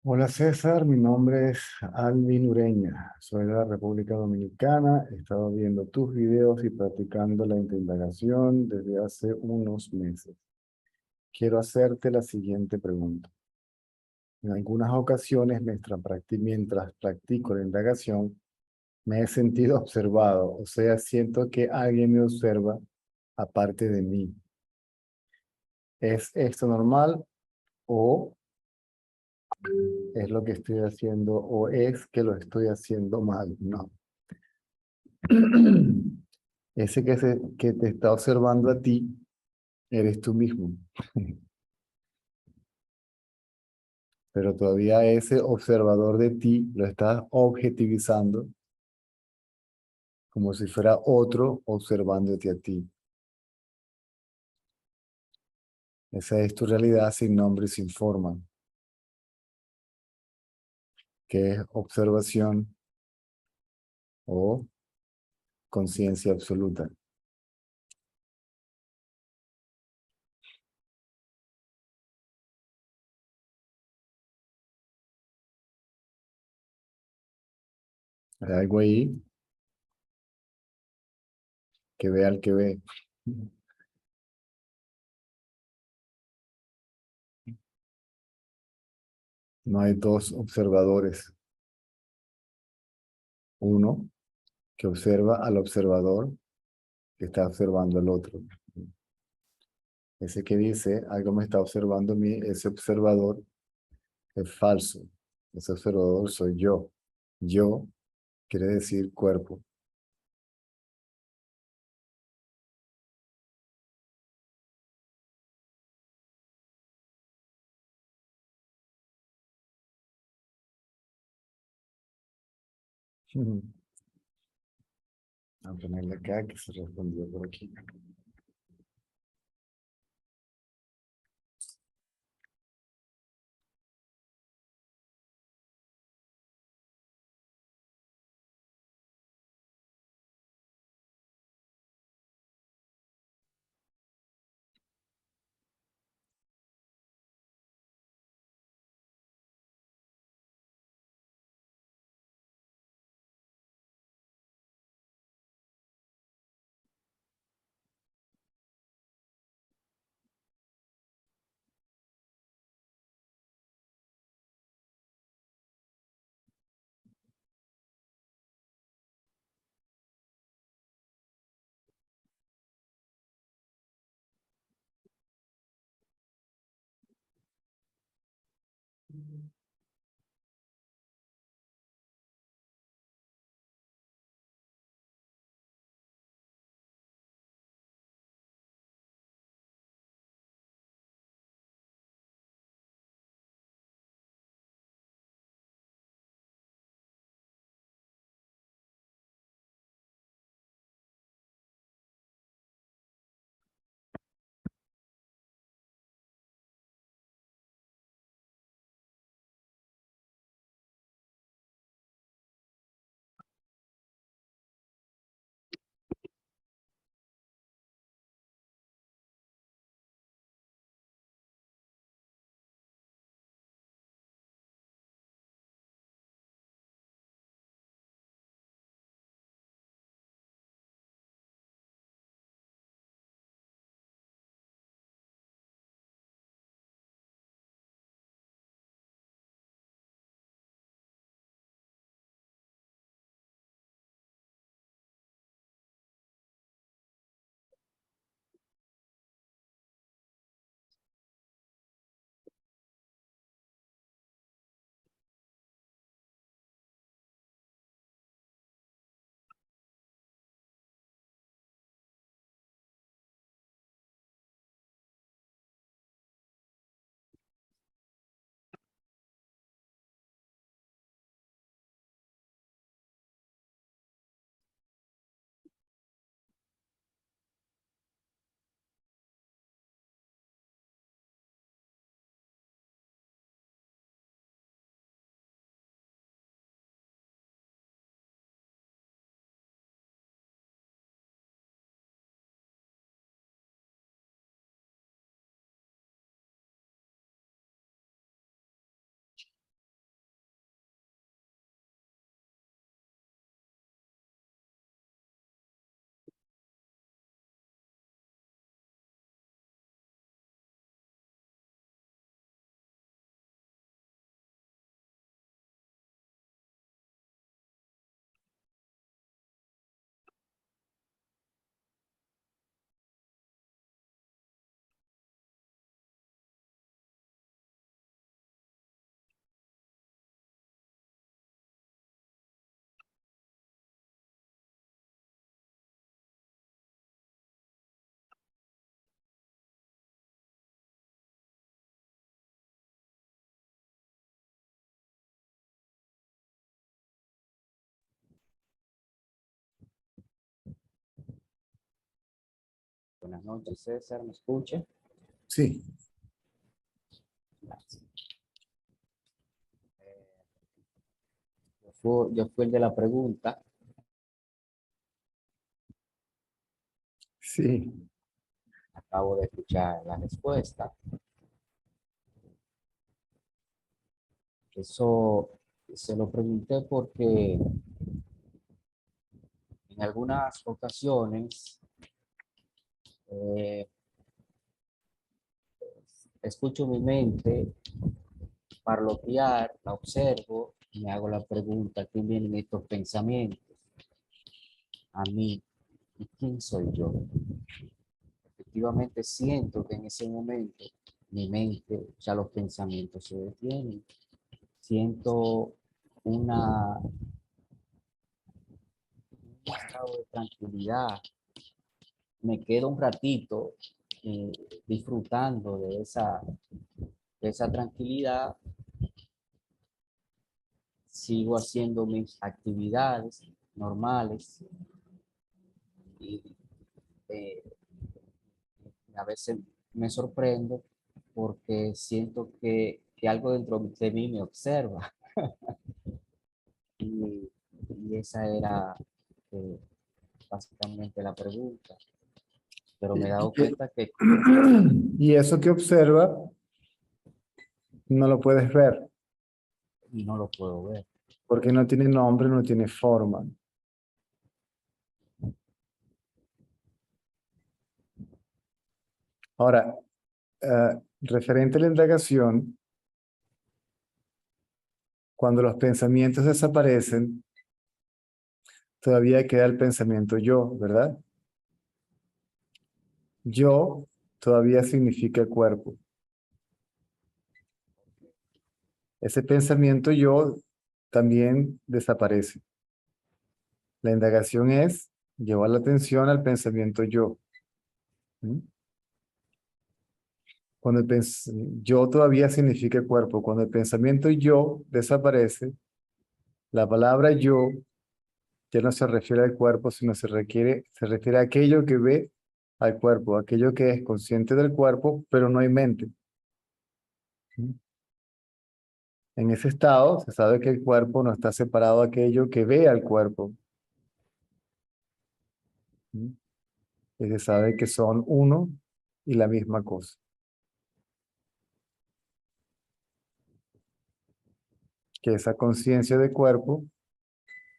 Hola César, mi nombre es Alvin Ureña, soy de la República Dominicana, he estado viendo tus videos y practicando la indagación desde hace unos meses. Quiero hacerte la siguiente pregunta. En algunas ocasiones, mientras practico la indagación, me he sentido observado, o sea, siento que alguien me observa aparte de mí. ¿Es esto normal o es lo que estoy haciendo o es que lo estoy haciendo mal? No. Ese que te está observando a ti, eres tú mismo. Pero todavía ese observador de ti lo estás objetivizando como si fuera otro observándote a ti. Esa es tu realidad sin nombre y sin forma, que es observación o conciencia absoluta. Hay algo ahí que ve al que ve. No hay dos observadores. Uno que observa al observador que está observando al otro. Ese que dice, algo me está observando a mí, ese observador es falso. Ese observador soy yo. Yo quiere decir cuerpo. A ponerle acá que se respondió por aquí. Buenas noches, César, ¿me escucha? Sí. Gracias. Yo fui el de la pregunta. Sí. Acabo de escuchar la respuesta. Eso se lo pregunté porque en algunas ocasiones eh, escucho mi mente parlotear, la observo y me hago la pregunta, ¿quién vienen estos pensamientos? A mí, ¿y quién soy yo? Efectivamente siento que en ese momento mi mente, o sea, los pensamientos se detienen. Siento una, un estado de tranquilidad. Me quedo un ratito eh, disfrutando de esa tranquilidad. Sigo haciendo mis actividades normales y eh, a veces me sorprendo porque siento que algo dentro de mí me observa. Y, y esa era eh, básicamente la pregunta. Pero me he Y dado que- cuenta que y eso que observa, no lo puedes ver, no lo puedo ver. porque no tiene nombre, no tiene forma. Ahora, referente a la indagación, cuando los pensamientos desaparecen, todavía queda el pensamiento yo, ¿verdad? Yo todavía significa cuerpo. Ese pensamiento yo también desaparece. La indagación es llevar la atención al pensamiento yo. ¿Mm? Cuando yo todavía significa cuerpo, cuando el pensamiento yo desaparece, la palabra yo ya no se refiere al cuerpo, sino se refiere a aquello que ve al cuerpo, aquello que es consciente del cuerpo, pero no hay mente. ¿Mm? En ese estado se sabe que el cuerpo no está separado de aquello que ve al cuerpo. ¿Mm? Y se sabe que son uno y la misma cosa. Que esa conciencia de cuerpo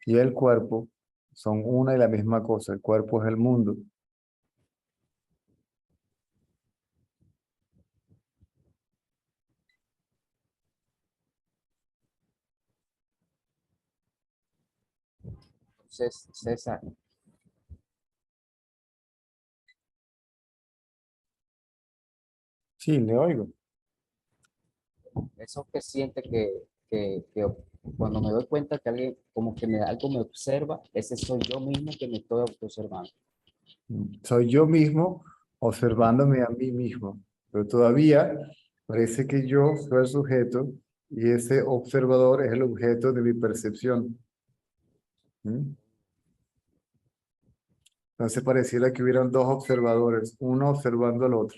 y el cuerpo son una y la misma cosa. El cuerpo es el mundo. Entonces, César, Sí, le oigo. eso que siente que cuando me doy cuenta que alguien como que algo me observa, ese soy yo mismo que me estoy observando. Soy yo mismo observándome a mí mismo. Pero todavía parece que yo soy el sujeto y ese observador es el objeto de mi percepción. ¿Mm? Entonces pareciera que hubieran dos observadores, uno observando al otro.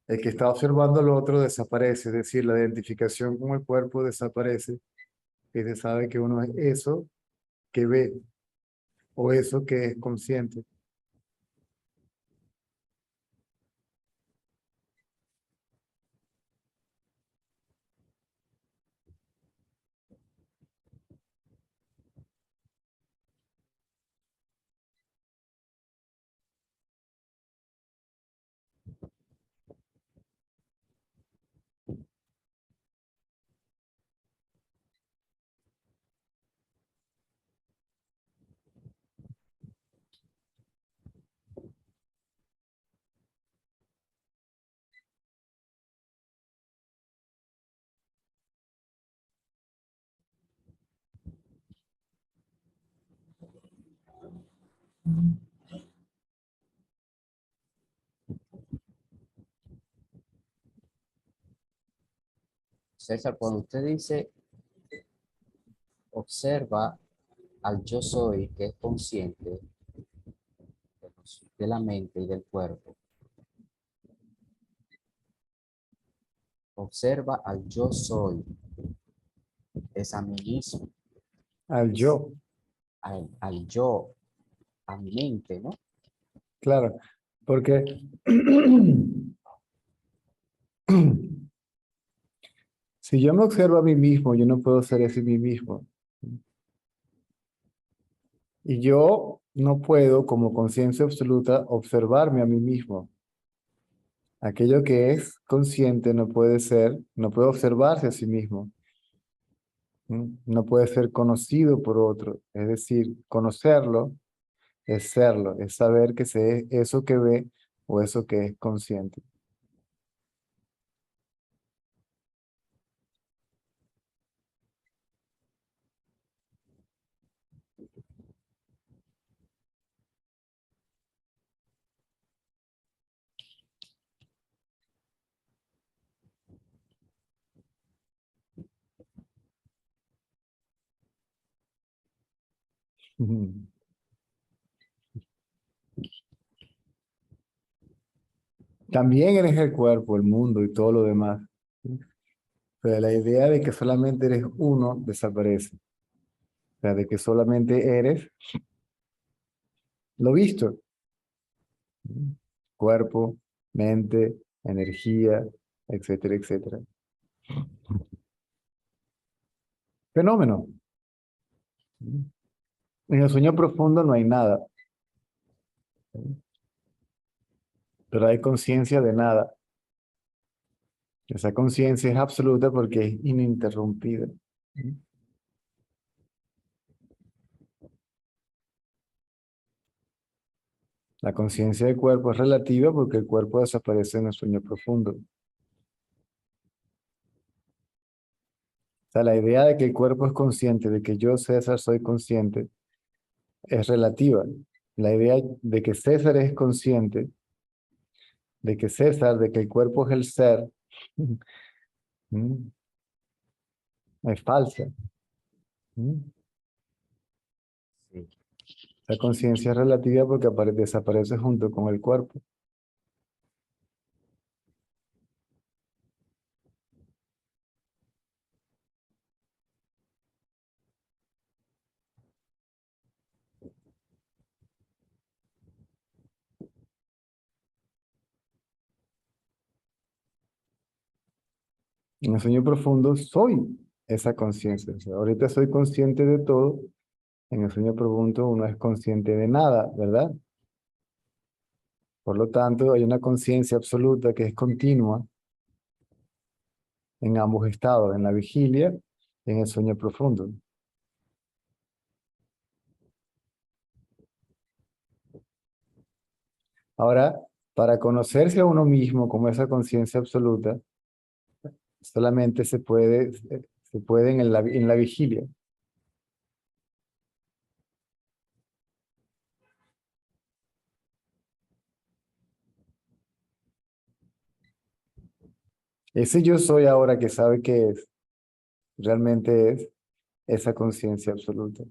El que está observando al otro desaparece, es decir, la identificación con el cuerpo desaparece y se sabe que uno es eso que ve o eso que es consciente. César, cuando usted dice observa al yo soy que es consciente, de la mente y del cuerpo. Observa al yo soy, es a mí mismo, Al yo, al yo, a mi mente, ¿no? claro. Porque si yo me observo a mí mismo, yo no puedo ser ese mí mismo. Y yo no puedo, como conciencia absoluta, observarme a mí mismo. Aquello que es consciente no puede ser, no puede observarse a sí mismo. No puede ser conocido por otro. Es decir, conocerlo es serlo, es saber que sé eso que ve o eso que es consciente. Ujú. También eres el cuerpo, el mundo y todo lo demás. Pero la idea de que solamente eres uno desaparece. O sea, de que solamente eres lo visto. Cuerpo, mente, energía, etcétera, etcétera. Fenómeno. En el sueño profundo no hay nada, pero hay conciencia de nada. Esa conciencia es absoluta porque es ininterrumpida. La conciencia del cuerpo es relativa porque el cuerpo desaparece en el sueño profundo. O sea, la idea de que el cuerpo es consciente, de que yo, César, soy consciente, es relativa. La idea de que César es consciente, de que César, de que el cuerpo es el ser, es falsa. Sí. La conciencia es relativa porque desaparece junto con el cuerpo. En el sueño profundo soy esa conciencia. O sea, ahorita soy consciente de todo. En el sueño profundo uno es consciente de nada, ¿verdad? Por lo tanto, hay una conciencia absoluta que es continua en ambos estados, en la vigilia y en el sueño profundo. Ahora, para conocerse a uno mismo como esa conciencia absoluta, solamente se puede en la vigilia. Ese yo soy ahora que sabe que es, realmente es esa conciencia absoluta.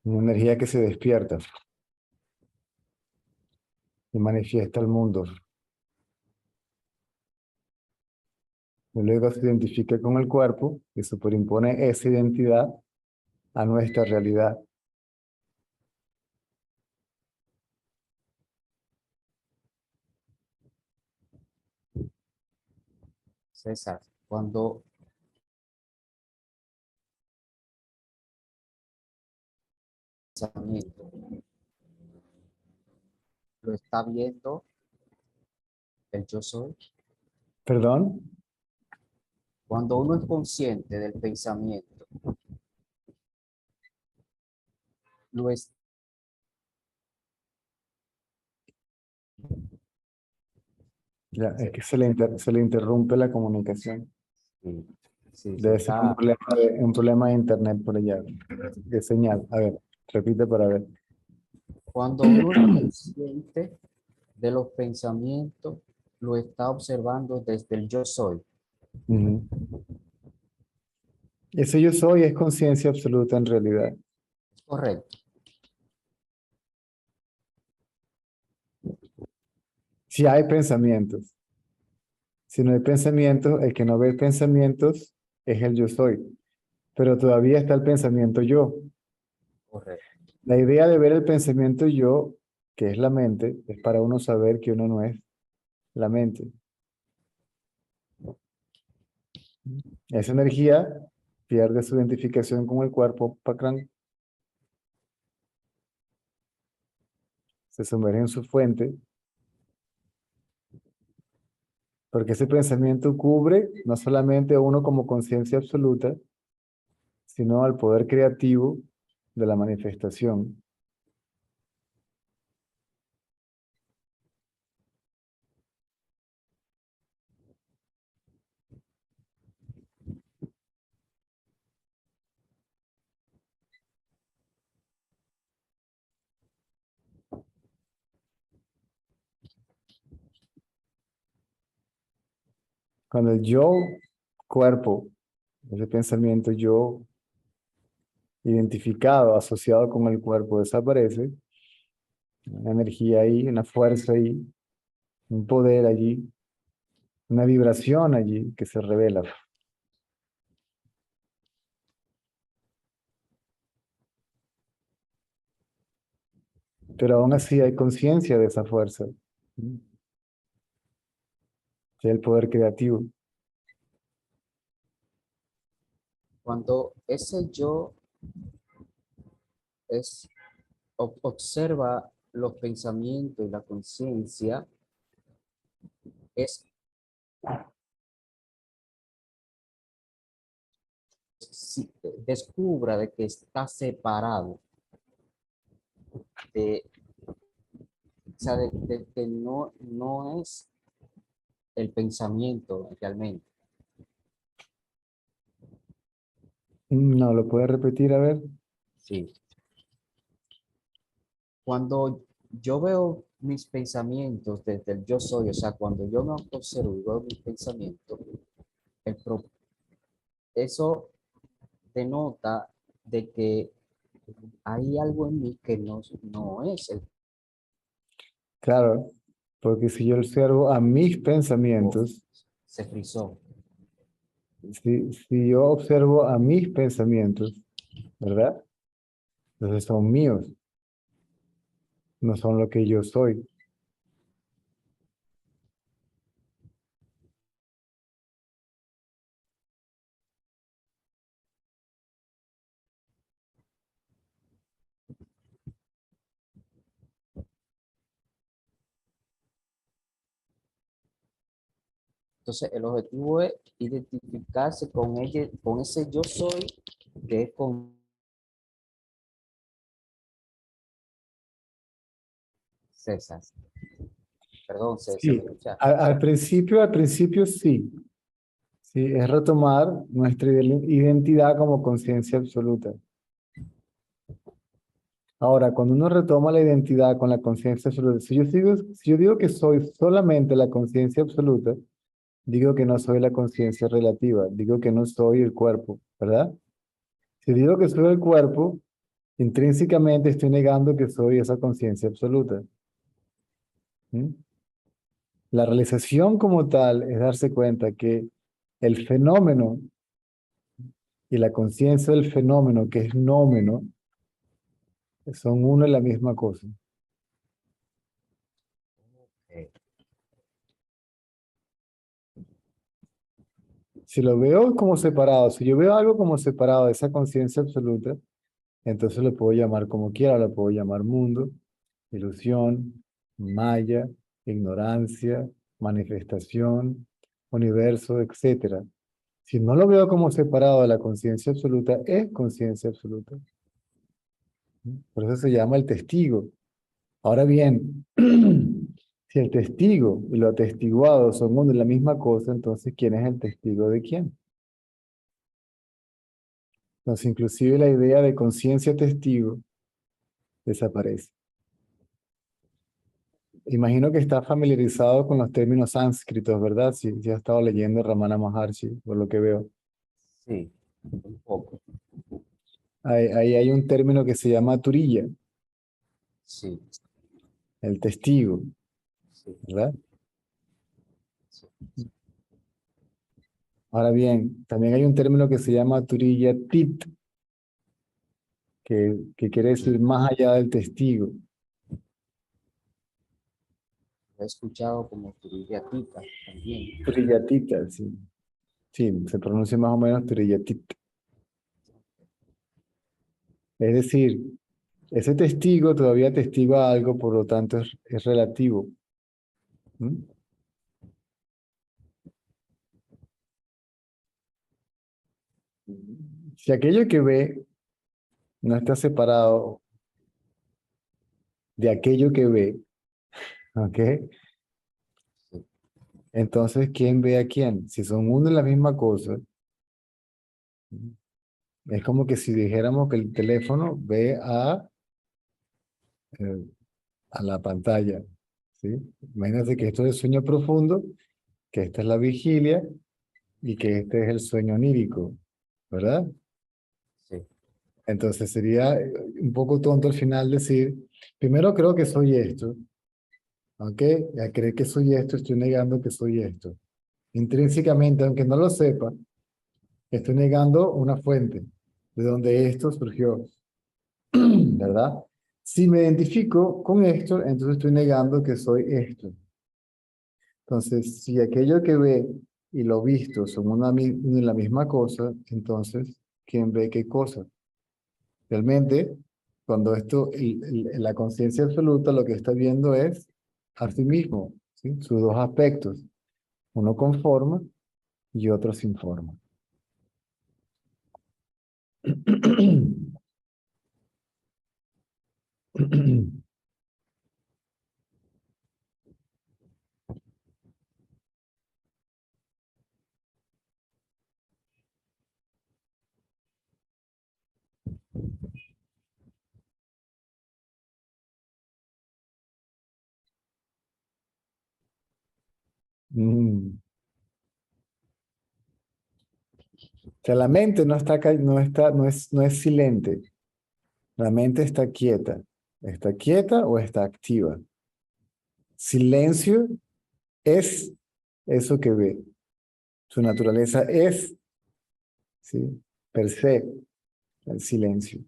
Una energía que se despierta y manifiesta al mundo. Y luego se identifica con el cuerpo y superimpone esa identidad a nuestra realidad. César, cuando pensamiento lo está viendo el yo soy, ¿Perdón? cuando uno es consciente del pensamiento, lo Ya, es Se, que se le interrumpe la comunicación. sí, sí, se Debe ser está. un problema de internet por allá, de señal. A ver, repite para ver. Cuando uno es consciente de los pensamientos, lo está observando desde el yo soy. Ujú. Ese yo soy es conciencia absoluta en realidad. Correcto. Si hay pensamientos. Si no hay pensamientos, el que no ve pensamientos es el yo soy. Pero todavía está el pensamiento yo. Correcto. La idea de ver el pensamiento yo, que es la mente, es para uno saber que uno no es la mente. Esa energía pierde su identificación con el cuerpo, Pakran, se sumerge en su fuente, porque ese pensamiento cubre no solamente a uno como conciencia absoluta, sino al poder creativo de la manifestación. Cuando el yo, cuerpo, ese pensamiento yo identificado, asociado con el cuerpo, desaparece, una energía ahí, una fuerza ahí, un poder allí, una vibración allí que se revela. Pero aún así hay conciencia de esa fuerza, que es el poder creativo. Cuando ese yo es, observa los pensamientos y la conciencia, es descubra de que está separado de, o sea, de que no es el pensamiento realmente. No, ¿lo puedes repetir? A ver. Sí. Cuando yo veo mis pensamientos desde el yo soy, o sea, cuando yo me observo y veo mis pensamientos, el pro- eso denota de que hay algo en mí que no es el Claro, porque si yo observo a mis cuerpo, pensamientos, se frizó. si yo observo a mis pensamientos, ¿verdad? Entonces son míos, no son lo que yo soy. Entonces, el objetivo es identificarse con ella, con ese yo soy, que es con César. Perdón, César, ¿me Sí, escuchas? al principio sí, sí, es retomar nuestra identidad como conciencia absoluta. Ahora, cuando uno retoma la identidad con la conciencia absoluta, si yo digo que soy solamente la conciencia absoluta, digo que no soy la conciencia relativa, digo que no soy el cuerpo, ¿verdad? Si digo que soy el cuerpo, intrínsecamente estoy negando que soy esa conciencia absoluta. ¿Mm? La realización como tal es darse cuenta que el fenómeno y la conciencia del fenómeno, que es nómeno, son uno y la misma cosa. Eh, Si lo veo como separado, si yo veo algo como separado de esa conciencia absoluta, entonces lo puedo llamar como quiera, lo puedo llamar mundo, ilusión, maya, ignorancia, manifestación, universo, etcétera. Si no lo veo como separado de la conciencia absoluta, es conciencia absoluta. Por eso se llama el testigo. Ahora bien, Si el testigo y lo atestiguado son uno y la misma cosa, entonces ¿quién es el testigo de quién? Entonces, inclusive la idea de conciencia testigo desaparece. Imagino que está familiarizado con los términos sánscritos, ¿verdad? Si ha estado leyendo Ramana Maharshi, por lo que veo. Sí, un poco. Ahí hay un término que se llama turilla, Sí, el testigo, sí, ¿verdad? sí. Ahora bien, también hay un término que se llama turilla tit, que quiere decir más allá del testigo. Lo he escuchado como Turigatita también. Turilla tita, sí. Sí, se pronuncia más o menos turilla tit. Es decir, ese testigo todavía testiga algo, por lo tanto es relativo. ¿Mm? Si aquello que ve no está separado de aquello que ve, ¿ok? Sí, Entonces, ¿quién ve a quién? Si son una y la misma cosa, es como que si dijéramos que el teléfono ve eh, a la pantalla, ¿sí? Imagínense que esto es sueño profundo, que esta es la vigilia y que este es el sueño onírico, ¿verdad? sí, Entonces sería un poco tonto al final decir, primero creo que soy esto, ¿ok? Y al creer que soy esto, estoy negando que soy esto. Intrínsecamente, aunque no lo sepa, estoy negando una fuente de donde esto surgió, ¿verdad? Si me identifico con esto, entonces estoy negando que soy esto. Entonces, si aquello que ve y lo visto son una y la misma cosa, entonces, ¿quién ve qué cosa? Realmente, cuando la conciencia absoluta lo que está viendo es a sí mismo, ¿sí? Sus dos aspectos, uno con forma y otro sin forma. Mm. O sea, la mente no está, no es silente. La mente está quieta. ¿Está quieta o está activa? Silencio es eso que ve. Su naturaleza es, ¿sí? Per se, el silencio.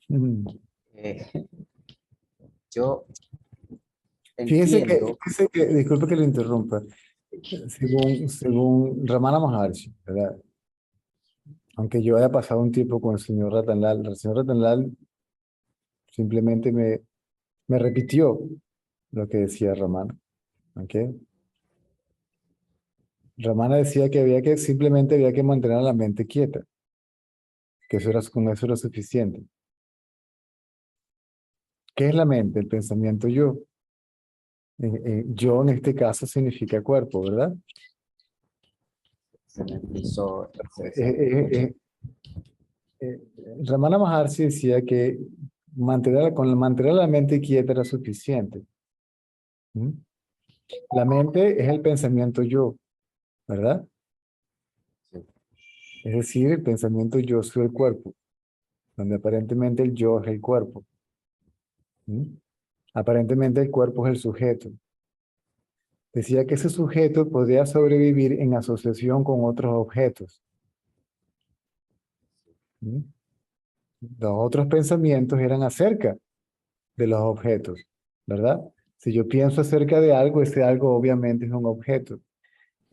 Mm. Eh, yo entiendo, Fíjese que, disculpe que lo interrumpa, según Ramana Maharshi, ¿verdad? Aunque yo haya pasado un tiempo con el señor Ratanlal simplemente me repitió lo que decía Ramana, ¿ok? Ramana decía que simplemente había que mantener la mente quieta, que con eso era suficiente. ¿Qué es la mente? El pensamiento yo. Yo en este caso significa cuerpo, ¿verdad? se me hizo Eh, mucho. eh, eh, eh, Ramana Maharshi decía que mantener la mente quieta era suficiente. ¿Mm? La mente es el pensamiento yo, ¿verdad? Sí, Es decir, el pensamiento yo soy el cuerpo, donde aparentemente el yo es el cuerpo. ¿Mm? Aparentemente el cuerpo es el sujeto. Decía que ese sujeto podría sobrevivir en asociación con otros objetos. ¿Mm? Los otros pensamientos eran acerca de los objetos, ¿verdad? Si yo pienso acerca de algo, ese algo obviamente es un objeto.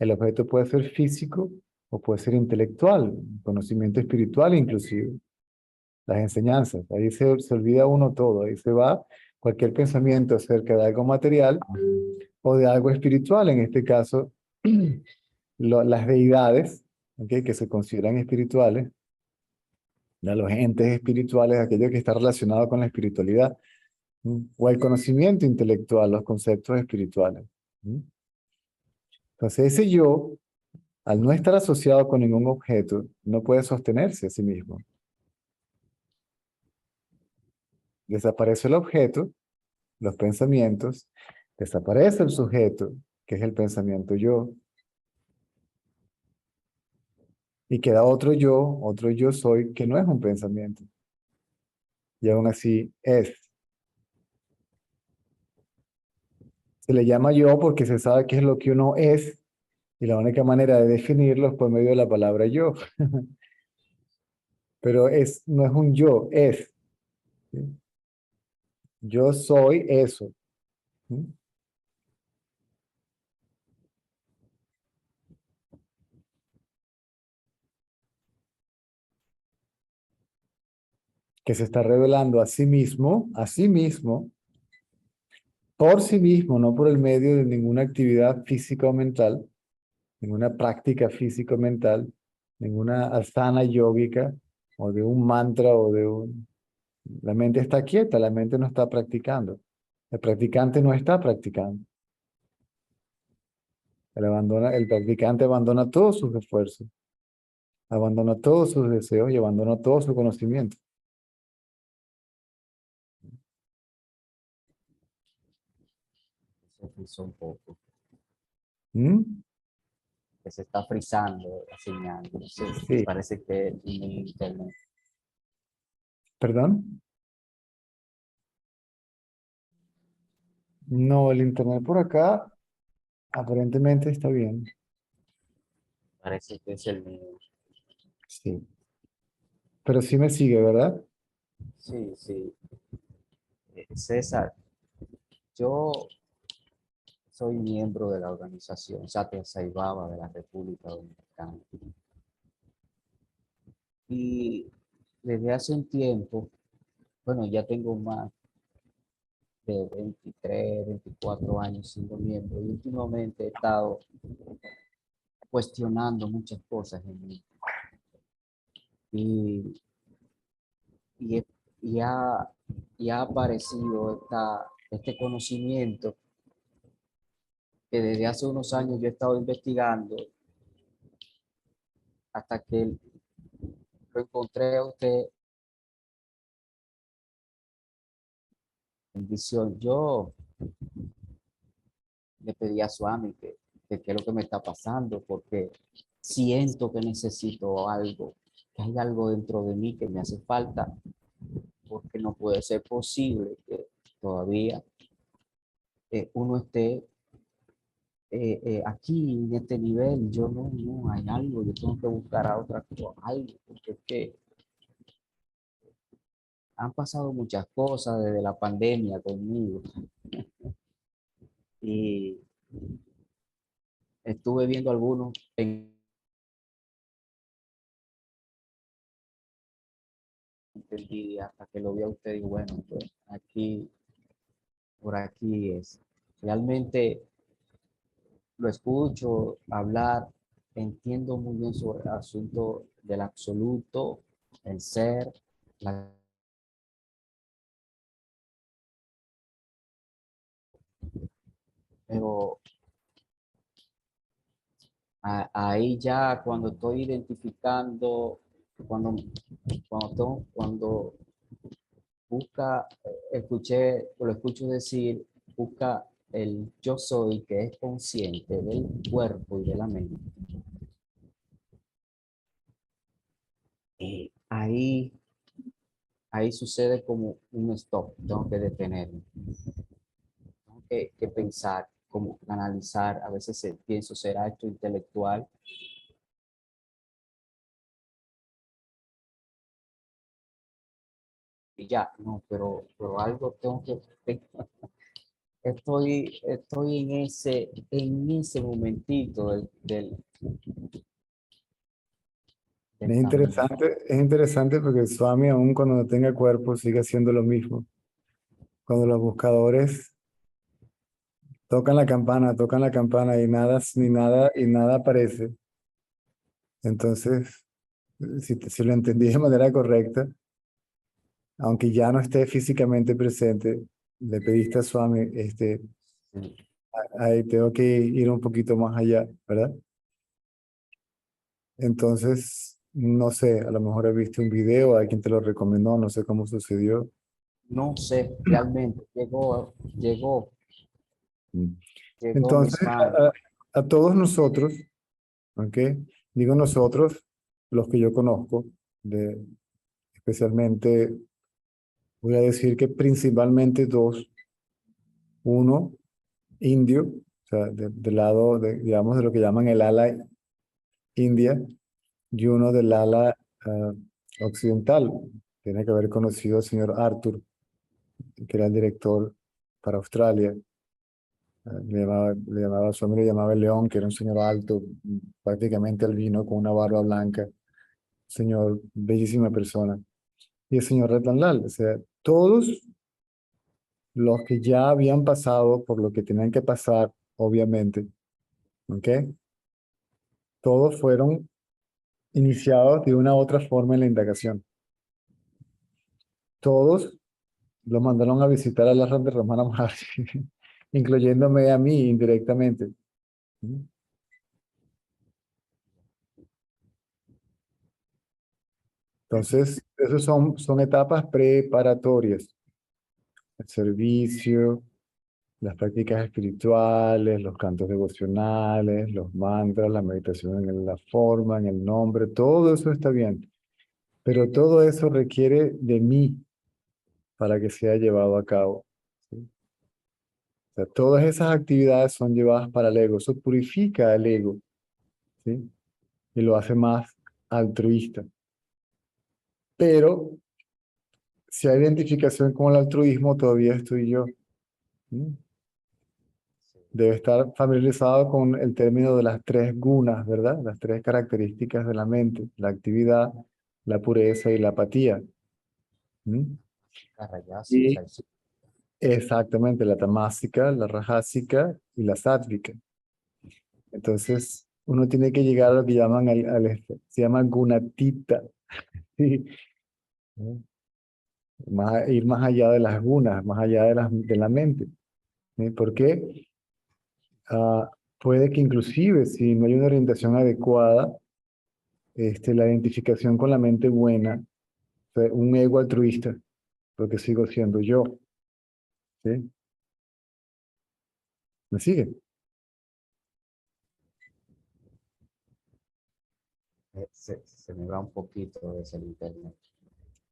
El objeto puede ser físico o puede ser intelectual, conocimiento espiritual inclusive, las enseñanzas. Ahí se olvida uno todo, ahí se va cualquier pensamiento acerca de algo material o de algo espiritual, en este caso, las deidades, ¿ok? Que se consideran espirituales, de los entes espirituales, aquello que está relacionado con la espiritualidad, o el conocimiento intelectual, los conceptos espirituales. Entonces, ese yo, al no estar asociado con ningún objeto, no puede sostenerse a sí mismo. Desaparece el objeto, los pensamientos, desaparece el sujeto, que es el pensamiento yo, y queda otro yo soy, que no es un pensamiento, y aún así es. Se le llama yo porque se sabe qué es lo que uno es, y la única manera de definirlo es por medio de la palabra yo. Pero no es un yo, es. ¿Sí? Yo soy eso. ¿Sí? Que se está revelando a sí mismo, por sí mismo, no por el medio de ninguna actividad física o mental, ninguna práctica física o mental, ninguna asana yógica, o de un mantra, o de un... La mente está quieta, la mente no está practicando. El practicante no está practicando. El practicante abandona todos sus esfuerzos, abandona todos sus deseos y abandona todo su conocimiento. Se frizó un poco. ¿Mm? Que se está frizando la señal. No sé, Sí, parece que es mi internet. perdón. No, el internet por acá aparentemente está bien. Parece que es el mío. Sí. Pero sí me sigue, ¿verdad? Sí, sí. César, yo soy miembro de la organización Satya Sai Baba de la República Dominicana. Y desde hace un tiempo, bueno, ya tengo más de 23, 24 años siendo miembro y últimamente he estado cuestionando muchas cosas en mí. Y, y, he- y ha, y ha aparecido este conocimiento que desde hace unos años yo he estado investigando hasta que lo encontré a usted en visión. Yo le pedí a Swami que qué es lo que me está pasando, porque siento que necesito algo, que hay algo dentro de mí que me hace falta, porque no puede ser posible que todavía uno esté aquí en este nivel. Yo no, hay algo, yo tengo que buscar a otra cosa, algo, porque es que han pasado muchas cosas desde la pandemia conmigo y estuve viendo algunos, entendí hasta que lo vi a usted y bueno, pues aquí, por aquí es. Realmente lo escucho hablar, entiendo muy bien sobre el asunto del absoluto, el ser, la, pero ahí ya cuando estoy identificando, cuando, cuando busca, lo escucho decir, busca el yo soy que es consciente del cuerpo y de la mente. Ahí, ahí sucede como un stop, tengo que detenerme. que pensar, como analizar, a veces pienso, ¿será esto intelectual? Y ya, no, pero algo tengo que, estoy en ese momentito del camino. Es interesante porque el Swami, aun cuando no tenga cuerpo, sigue haciendo lo mismo. Cuando los buscadores tocan la campana y nada aparece. Entonces, si lo entendí de manera correcta, aunque ya no esté físicamente presente, le pediste a Swami, Sí. ahí tengo que ir un poquito más allá, ¿verdad? Entonces, no sé, a lo mejor he visto un video, alguien te lo recomendó, no sé cómo sucedió. No sé, realmente, Mm. llegó Entonces, mis manos. a todos nosotros, ¿ok? Digo nosotros, los que yo conozco, especialmente, voy a decir que principalmente dos, uno indio, o sea, del lado, digamos, de lo que llaman el ala india, y uno del ala ah, occidental. Tiene que haber conocido al señor Arthur, que era el director para Australia. Su amigo le llamaba el León, que era un señor alto, prácticamente albino, con una barba blanca. Señor, bellísima persona. Y el señor Ratan Lal, o sea, todos los que ya habían pasado por lo que tenían que pasar, obviamente, ¿ok? Todos fueron iniciados de una u otra forma en la indagación. Todos los mandaron a visitar a la de Ramana Maharshi, incluyéndome a mí indirectamente. Entonces, esas son etapas preparatorias. El servicio, las prácticas espirituales, los cantos devocionales, los mantras, la meditación en la forma, en el nombre, todo eso está bien. Pero todo eso requiere de mí para que sea llevado a cabo. ¿Sí? O sea, todas esas actividades son llevadas para el ego. Eso purifica al ego, ¿sí? Y lo hace más altruista. Pero si hay identificación con el altruismo, todavía estoy yo. ¿Sí? Debe estar familiarizado con el término de las tres gunas, ¿verdad? Las tres características de la mente, la actividad, la pureza y la apatía. ¿Mm? Carayasi, Y exactamente, la tamásica, la rajásica y la sátvica. Entonces, uno tiene que llegar a lo que llaman, se llama gunatita, ¿sí? ¿Mm? Ir más allá de las gunas, más allá de la mente. ¿Sí? ¿Por qué? Ah, puede que inclusive si no hay una orientación adecuada, la identificación con la mente buena, un ego altruista, porque sigo siendo yo, ¿sí? ¿Me sigue? se me va un poquito desde el internet.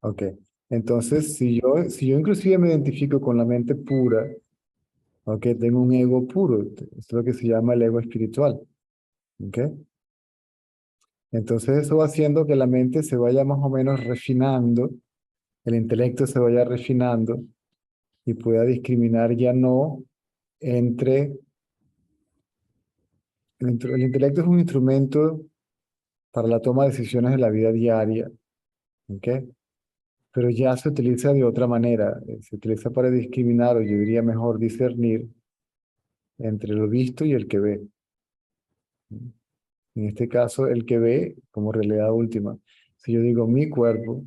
Ok. Entonces, si yo inclusive me identifico con la mente pura, ok, tengo un ego puro, es lo que se llama el ego espiritual, ok. Entonces eso va haciendo que la mente se vaya más o menos refinando, el intelecto se vaya refinando y pueda discriminar ya no entre, el intelecto es un instrumento para la toma de decisiones de la vida diaria, ¿ok? Pero ya se utiliza de otra manera, se utiliza para discriminar, o yo diría mejor discernir entre lo visto y el que ve. En este caso, el que ve como realidad última. Si yo digo mi cuerpo,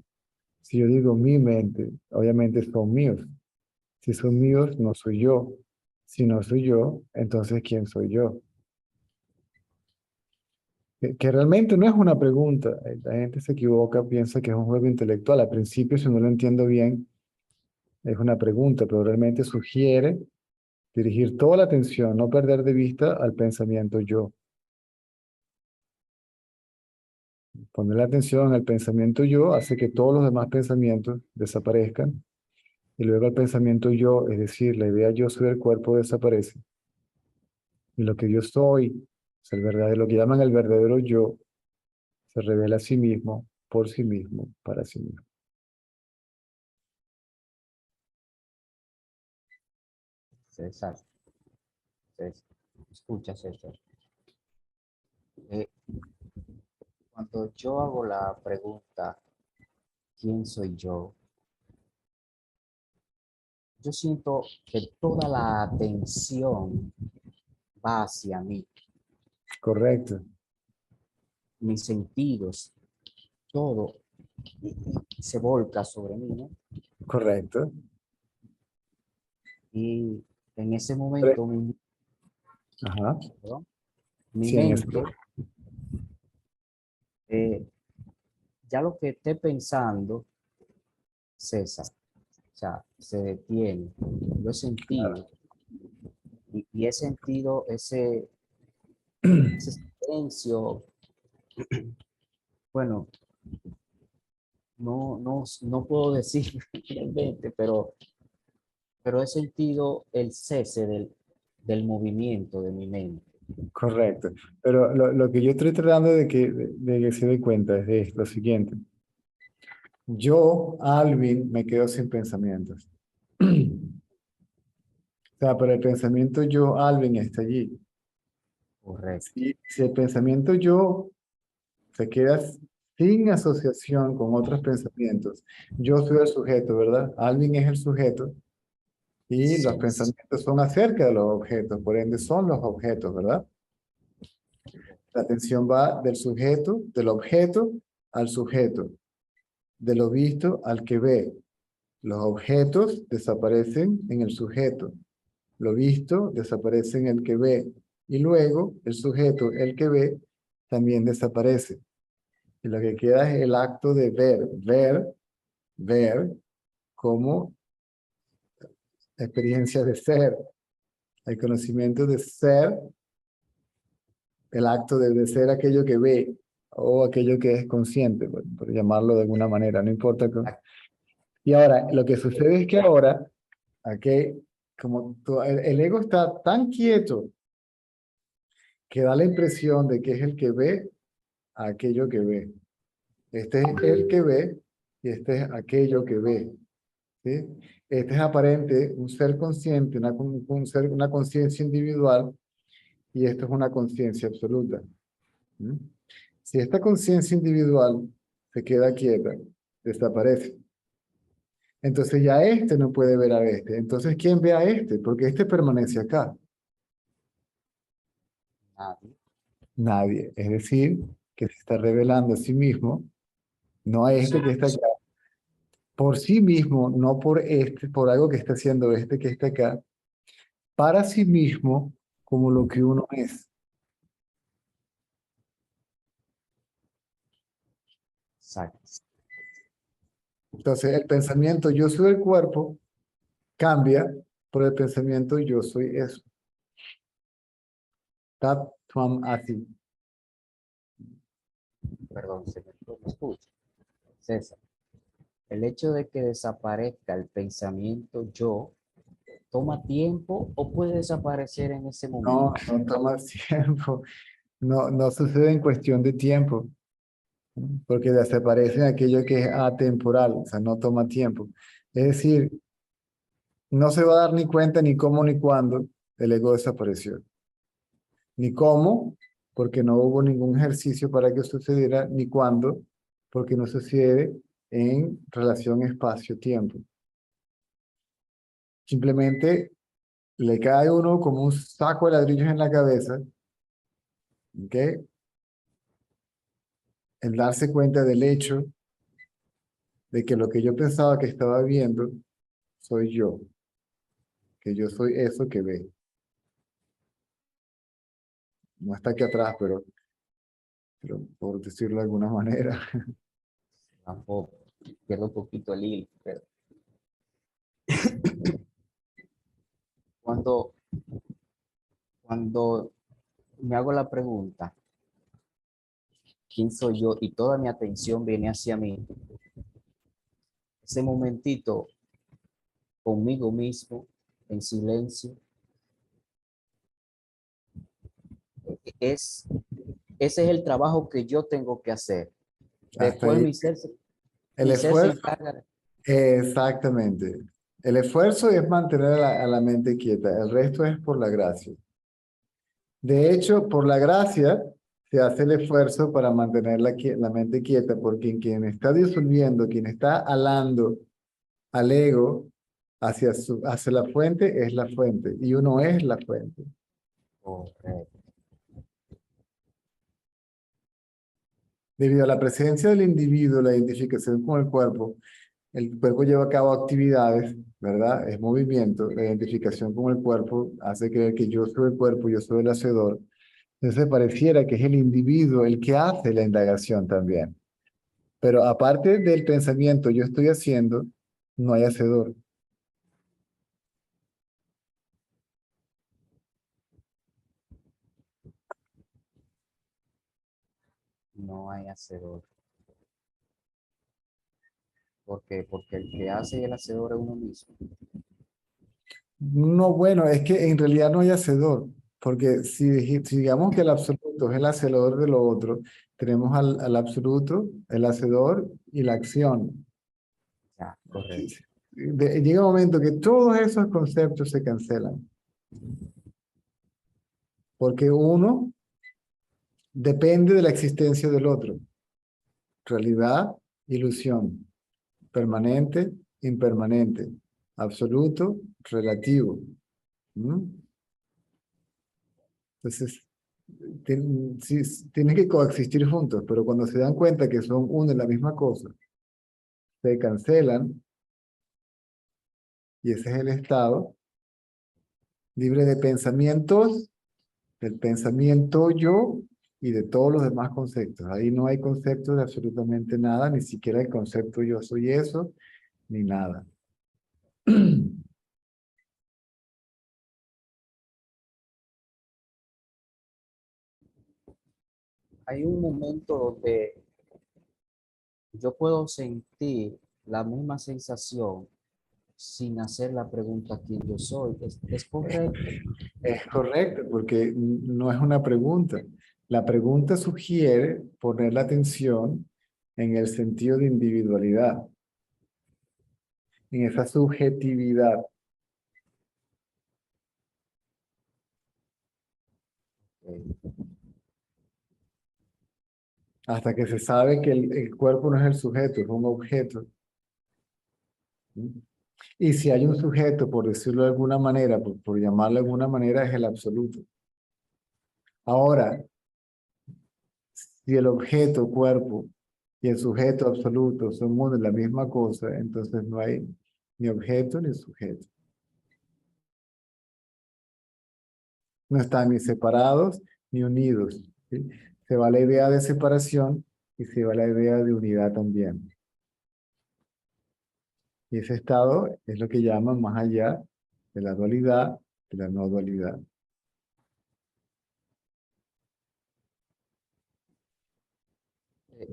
si yo digo mi mente, obviamente son míos. Si son míos, no soy yo. Si no soy yo, entonces ¿quién soy yo? Que realmente no es una pregunta. La gente se equivoca, piensa que es un juego intelectual. Al principio, si no lo entiendo bien, es una pregunta, pero realmente sugiere dirigir toda la atención, no perder de vista al pensamiento yo. Poner la atención al pensamiento yo hace que todos los demás pensamientos desaparezcan y luego el pensamiento yo, es decir, la idea yo soy el cuerpo desaparece. Y lo que yo soy, es el verdadero, lo que llaman el verdadero yo, se revela a sí mismo, por sí mismo, para sí mismo. César, César, escucha, César. Eh, Cuando yo hago la pregunta, ¿quién soy yo? Yo siento que toda la atención va hacia mí, Correcto, mis sentidos, todo se volca sobre mí, ¿no? correcto. Y en ese Pero- momento Ajá, perdón, mi sí, en eso. mente, eh, ya lo que esté pensando, cesa, o sea, se detiene. Lo he sentido y he sentido ese silencio. Bueno, no puedo decir realmente, pero he sentido el cese del movimiento de mi mente. Correcto. Pero lo que yo estoy tratando de que se dé cuenta es de lo siguiente. Yo, Alvin, me quedo sin pensamientos. O sea, pero el pensamiento yo, Alvin, está allí. Correcto. Si el pensamiento yo se queda sin asociación con otros pensamientos, yo soy el sujeto, ¿verdad? Alvin es el sujeto y los Sí, pensamientos son acerca de los objetos, por ende son los objetos, ¿verdad? La atención va del sujeto, del objeto al sujeto, de lo visto al que ve. Los objetos desaparecen en el sujeto, lo visto desaparece en el que ve, y luego el sujeto, el que ve, también desaparece. Y lo que queda es el acto de ver como experiencia de ser, el conocimiento de ser, el acto de ser aquello que ve o aquello que es consciente, por llamarlo de alguna manera, no importa. Y ahora, lo que sucede es que ahora, aquí, como el ego está tan quieto que da la impresión de que es el que ve a aquello que ve. Este es el que ve y este es aquello que ve. ¿Sí? Este es aparente un ser consciente, una conciencia individual, y esto es una conciencia absoluta. ¿Mm? Si esta conciencia individual se queda quieta, desaparece. Entonces ya este no puede ver a este. Entonces, ¿quién ve a este? Porque este permanece acá. nadie. Nadie. Es decir, que se está revelando a sí mismo, no a este Sí, que está acá, por sí mismo, no por este, por algo que está haciendo este que está acá, para sí mismo como lo que uno es. exacto. Entonces, el pensamiento yo soy el cuerpo cambia por el pensamiento yo soy eso. Tat Twam Asi. Perdón, señor, ¿no me escucha? César, el hecho de que desaparezca el pensamiento yo, ¿toma tiempo o puede desaparecer en ese No, momento? no toma tiempo. No, no sucede en cuestión de tiempo, porque desaparece aquello que es atemporal, o sea, no toma tiempo. Es decir, no se va a dar ni cuenta ni cómo ni cuándo el ego desapareció. Ni cómo, porque no hubo ningún ejercicio para que sucediera, ni cuándo, porque no sucede en relación espacio-tiempo. Simplemente le cae uno como un saco de ladrillos en la cabeza, ¿ok? El darse cuenta del hecho de que lo que yo pensaba que estaba viendo soy yo, que yo soy eso que ve. No está aquí atrás, pero por decirlo de alguna manera. Tampoco. Pierdo un poquito el hilo, pero cuando, cuando me hago la pregunta, ¿quién soy yo? Y toda mi atención viene hacia mí, ese momentito conmigo mismo, en silencio. Ese es el trabajo que yo tengo que hacer. Hasta Después ahí. El mi ser se esfuerzo, encarga. exactamente. El esfuerzo es mantener a la mente quieta, el resto es por la gracia. De hecho, por la gracia se hace el esfuerzo para mantener la mente quieta, porque quien está disolviendo, quien está alando al ego hacia la fuente es la fuente, y uno es la fuente. Correcto. Debido a la presencia del individuo, la identificación con el cuerpo lleva a cabo actividades, ¿verdad? Es movimiento, la identificación con el cuerpo hace creer que yo soy el cuerpo, yo soy el hacedor. Entonces pareciera que es el individuo el que hace la indagación también. Pero aparte del pensamiento yo estoy haciendo, no hay hacedor. No hay hacedor. ¿Por qué? Porque el que hace el hacedor es uno mismo. No, bueno, es que en realidad no hay hacedor, porque si digamos que el absoluto es el hacedor de lo otro, tenemos al absoluto, el hacedor y la acción. Ya, correcto. Llega un momento que todos esos conceptos se cancelan, porque uno depende de la existencia del otro. Realidad, ilusión, permanente, impermanente, absoluto, relativo. ¿Mm? Entonces, sí, tienen que coexistir juntos, pero cuando se dan cuenta que son una y la misma cosa, se cancelan y ese es el estado libre de pensamientos, del pensamiento yo y de todos los demás conceptos. Ahí no hay conceptos de absolutamente nada, ni siquiera el concepto yo soy eso, ni nada. Hay un momento donde yo puedo sentir la misma sensación sin hacer la pregunta quién yo soy. Es correcto. Es correcto, porque no es una pregunta. La pregunta sugiere poner la atención en el sentido de individualidad, en esa subjetividad, Eh, hasta que se sabe que el cuerpo no es el sujeto, es un objeto. ¿Sí? Y si hay un sujeto, por decirlo de alguna manera, por llamarlo de alguna manera, es el absoluto. Ahora, si el objeto, cuerpo, y el sujeto absoluto son uno y la misma cosa, entonces no hay ni objeto ni sujeto. No están ni separados ni unidos. ¿Sí? Se va la idea de separación y se va la idea de unidad también. Y ese estado es lo que llaman más allá de la dualidad, de la no dualidad.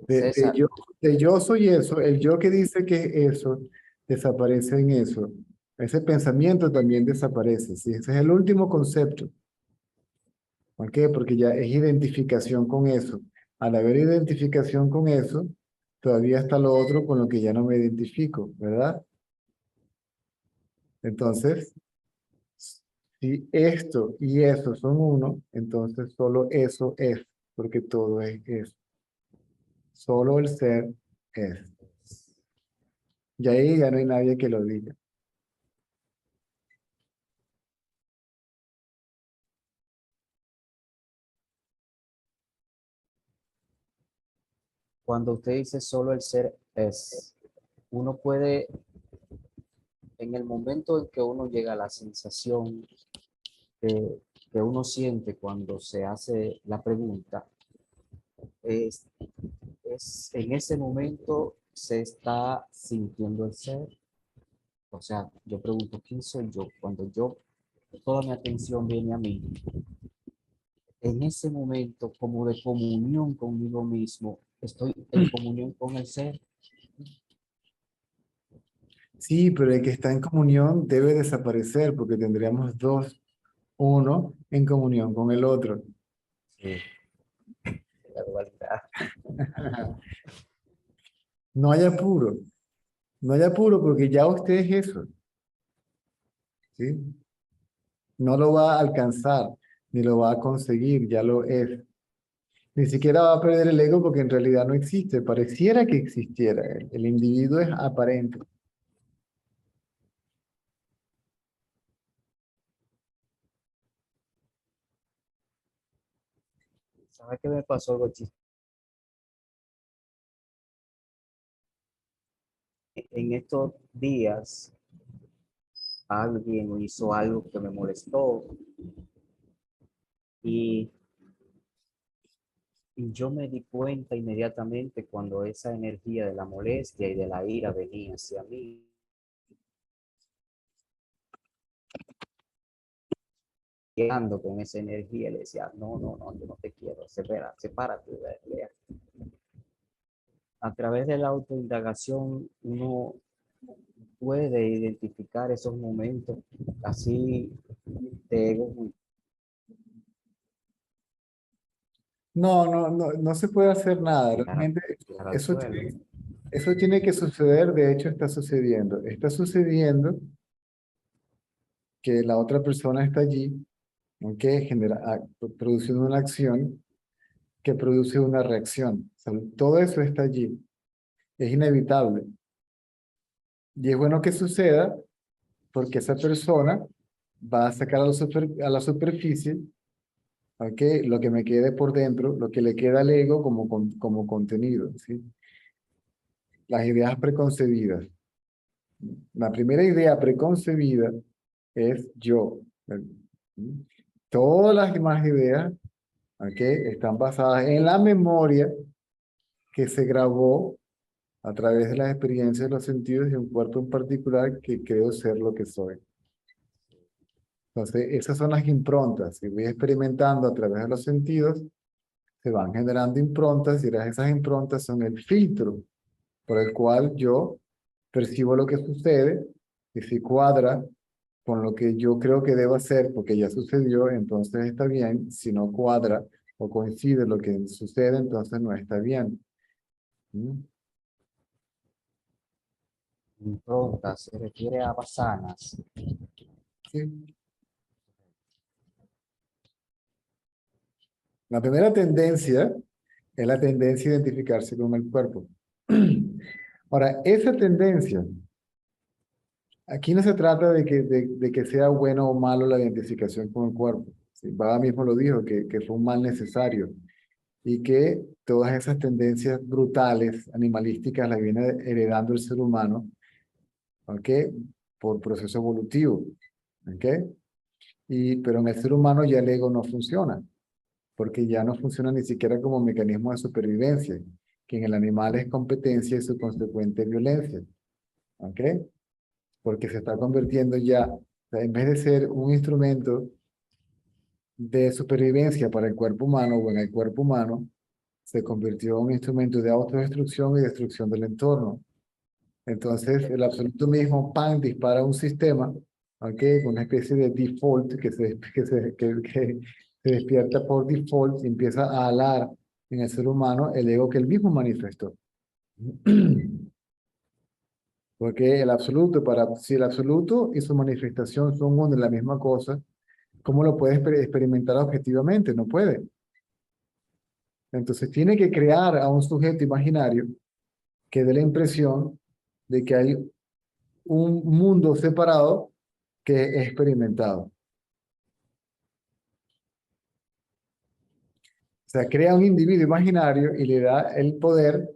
De, de César, yo, de yo soy eso, el yo que dice que es eso, desaparece en eso. Ese pensamiento también desaparece. ¿Sí? Ese es el último concepto. ¿Por qué? Porque ya es identificación con eso. Al haber identificación con eso, todavía está lo otro con lo que ya no me identifico, ¿verdad? Entonces, si esto y eso son uno, entonces solo eso es, porque todo es eso. Solo el ser es. Y ahí ya no hay nadie que lo diga. cuando usted dice solo el ser es, uno puede, en el momento en que uno llega a la sensación que uno siente cuando se hace la pregunta, es, es en ese momento se está sintiendo el ser. O sea, yo pregunto, ¿quién soy yo? Cuando toda mi atención viene a mí, en ese momento como de comunión conmigo mismo, estoy en comunión con el ser. Sí, pero el que está en comunión debe desaparecer porque tendríamos dos, uno en comunión con el otro. Sí, la dualidad. No hay apuro, no hay apuro porque ya usted es eso, ¿sí? No lo va a alcanzar, ni lo va a conseguir, ya lo es. Ni siquiera va a perder el ego porque en realidad no existe, pareciera que existiera. El individuo es aparente. ¿Sabes qué me pasó algo chistoso? En estos días alguien hizo algo que me molestó y, y yo me di cuenta inmediatamente cuando esa energía de la molestia y de la ira venía hacia mí. Quedando con esa energía, le decía, no, no, no, yo no te quiero, sepárate, Lea. A través de la autoindagación uno puede identificar esos momentos así de ego muy No se puede hacer nada. Realmente llegar al eso, suelo. eso tiene que suceder, de hecho está sucediendo. Está sucediendo que la otra persona está allí, ¿ok? Produciendo una acción que produce una reacción. O sea, todo eso está allí. Es inevitable. Y es bueno que suceda porque esa persona va a sacar a la superficie, ¿ok? Lo que me quede por dentro, lo que le queda al ego como contenido, ¿sí? Las ideas preconcebidas. La primera idea preconcebida es yo. ¿Sí? Todas las demás ideas, ¿ok? Están basadas en la memoria que se grabó a través de las experiencias de los sentidos de un cuerpo en particular que creo ser lo que soy. Entonces, esas son las improntas. Si voy experimentando a través de los sentidos, se van generando improntas y esas improntas son el filtro por el cual yo percibo lo que sucede y si cuadra con lo que yo creo que debo hacer porque ya sucedió, entonces está bien. Si no cuadra o coincide lo que sucede, entonces no está bien. ¿Mm? Impronta se refiere a basanas. Sí. La primera tendencia es la tendencia a identificarse con el cuerpo. Ahora, esa tendencia, aquí no se trata de que sea bueno o malo la identificación con el cuerpo. Sí, Baba mismo lo dijo, que fue un mal necesario y que todas esas tendencias brutales, animalísticas, las viene heredando el ser humano, ¿ok? Por proceso evolutivo, ¿ok? Pero en el ser humano ya el ego no funciona, porque ya no funciona ni siquiera como mecanismo de supervivencia, que en el animal es competencia y su consecuente violencia, ¿ok? Porque se está convirtiendo ya, o sea, en vez de ser un instrumento de supervivencia para el cuerpo humano o en el cuerpo humano, se convirtió en un instrumento de autodestrucción y destrucción del entorno. Entonces, el absoluto mismo, pan, dispara un sistema, ¿ok? Una especie de default que se despierta por default y empieza a alar en el ser humano el ego que él mismo manifestó. Porque el absoluto, si el absoluto y su manifestación son una y la misma cosa, ¿cómo lo puede experimentar objetivamente? No puede. Entonces tiene que crear a un sujeto imaginario que dé la impresión de que hay un mundo separado que es experimentado. O sea, crea un individuo imaginario y le da el poder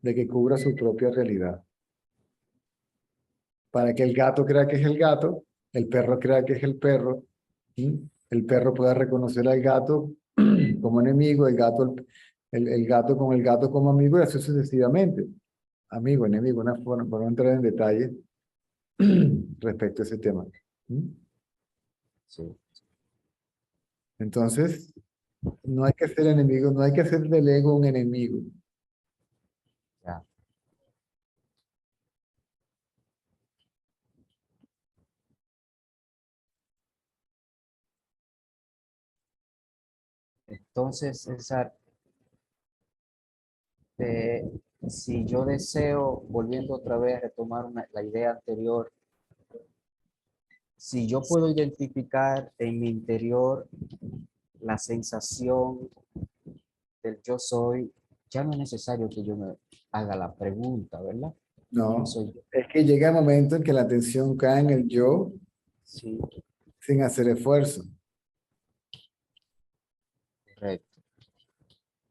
de que cubra su propia realidad. Para que el gato crea que es el gato, el perro crea que es el perro, ¿sí? El perro pueda reconocer al gato como enemigo, el gato con el gato como amigo y así sucesivamente. Amigo, enemigo, una forma, para no entrar en detalle respecto a ese tema. ¿Mm? Sí, Entonces, no hay que ser enemigos, no hay que hacer del ego un enemigo. ya. Entonces, César, eh, si yo deseo, volviendo otra vez a retomar la idea anterior, si yo puedo identificar en mi interior la sensación del yo soy, ya no es necesario que yo me haga la pregunta, ¿verdad? ¿Quién No, soy yo? es que llega el momento en que la atención cae en el yo Sí, sin hacer esfuerzo. correcto.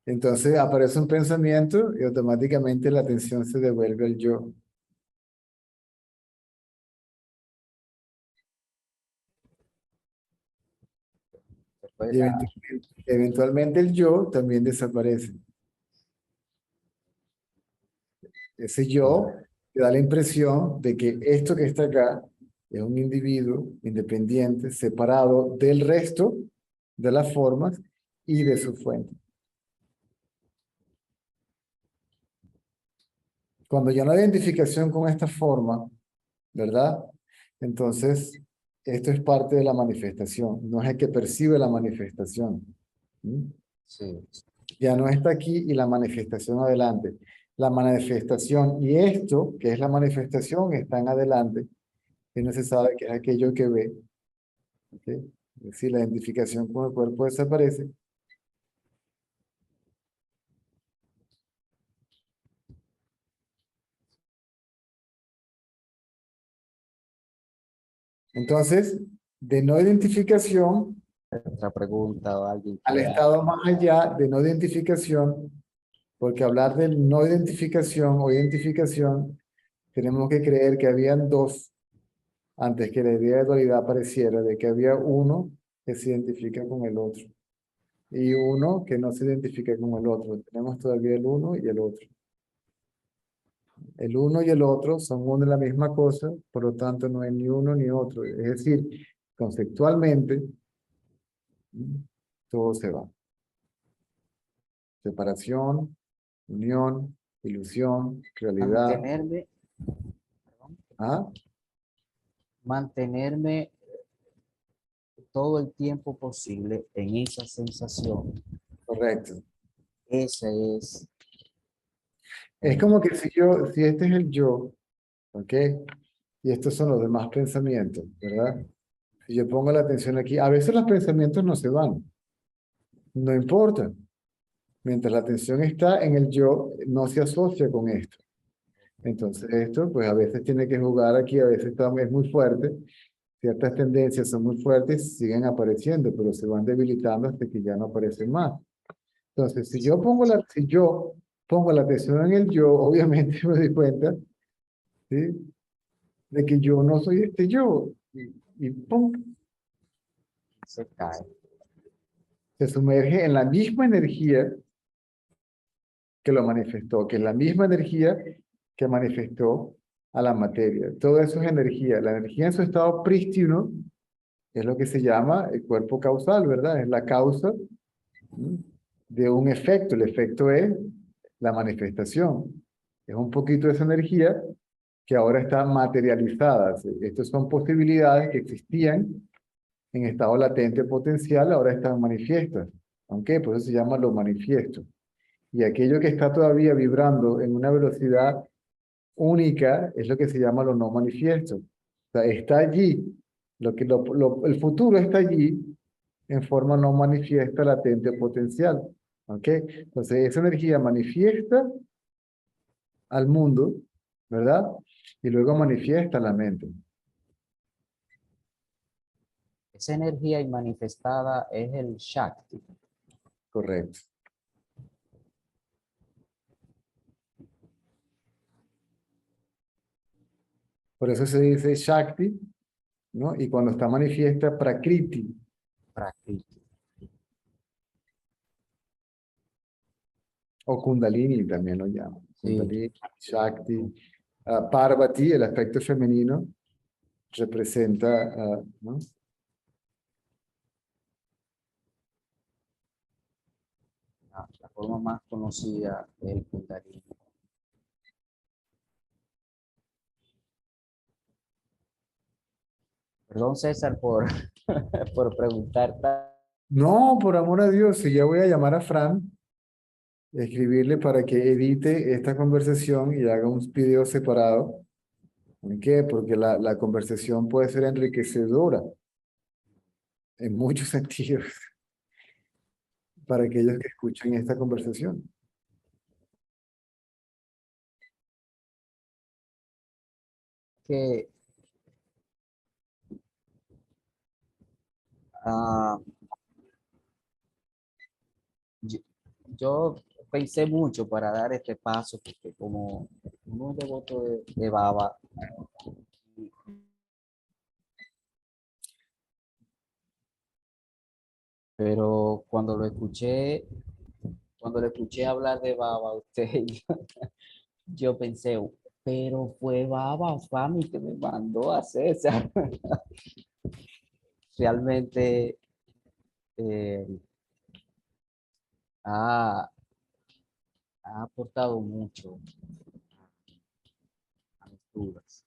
Entonces aparece un pensamiento y automáticamente la atención se devuelve al yo. Después Y eventualmente el yo también desaparece. Ese yo te da la impresión de que esto que está acá es un individuo independiente, separado del resto de las formas y de su fuente. Cuando ya no hay identificación con esta forma, ¿verdad? Entonces, esto es parte de la manifestación, no es el que percibe la manifestación. ¿Mm? sí, Ya no está aquí y la manifestación adelante. La manifestación y esto, que es la manifestación, están adelante y no se sabe que es aquello que ve. ¿Ok? Es decir, la identificación con el cuerpo desaparece. Entonces, de no identificación otra pregunta o alguien al quiera. estado más allá de no identificación, porque hablar de no identificación o identificación, tenemos que creer que habían dos antes que la idea de dualidad apareciera, de que había uno que se identifica con el otro y uno que no se identifica con el otro. Tenemos todavía el uno y el otro. El uno y el otro son una y la misma cosa, por lo tanto no hay ni uno ni otro. Es decir, conceptualmente, todo se va. Separación, unión, ilusión, realidad. Mantenerme, perdón, ¿Ah? mantenerme todo el tiempo posible en esa sensación. Correcto. Ese es, Es como que si este es el yo, ¿ok? Y estos son los demás pensamientos, ¿verdad? Si yo pongo la atención aquí, a veces los pensamientos no se van, no importa. Mientras la atención está en el yo, no se asocia con esto. Entonces esto, pues a veces tiene que jugar aquí, a veces es muy fuerte, ciertas tendencias son muy fuertes, siguen apareciendo, pero se van debilitando hasta que ya no aparecen más. Entonces, si yo pongo la atención en el yo, obviamente me doy cuenta, ¿sí? De que yo no soy este yo. Y pum, se cae. se sumerge en la misma energía que lo manifestó, que es la misma energía que manifestó a la materia. Todo eso es energía. La energía en su estado prístino es lo que se llama el cuerpo causal, ¿verdad? Es la causa, ¿m?, de un efecto. El efecto es la manifestación. Es un poquito de esa energía que ahora está materializada. Estas son posibilidades que existían en estado latente potencial, ahora están manifiestas. Aunque por eso se llama lo manifiesto. Y aquello que está todavía vibrando en una velocidad única es lo que se llama lo no manifiesto. O sea, está allí. El futuro está allí en forma no manifiesta, latente o potencial. ¿Ok? Entonces, esa energía manifiesta al mundo, ¿verdad? Y luego manifiesta la mente. Esa energía inmanifestada es el Shakti. Correcto. Por eso se dice Shakti, ¿no? Y cuando está manifiesta, Prakriti. Prakriti. O Kundalini también lo llaman. Sí, Kundalini, Shakti. Parvati, el aspecto femenino, representa, ¿no? la forma más conocida del Kundalini. Perdón, César, por, por preguntar No, por amor a Dios, si ya voy a llamar a Fran, escribirle para que edite esta conversación y haga un video separado. ¿Por qué? Porque la conversación puede ser enriquecedora en muchos sentidos para aquellos que escuchan esta conversación. Que ah, yo, yo pensé mucho para dar este paso, porque como uno devoto de Baba, pero cuando le escuché hablar de Baba a usted, yo pensé, pero fue Baba Fami que me mandó a César. Realmente eh, ha, ha aportado mucho a mis dudas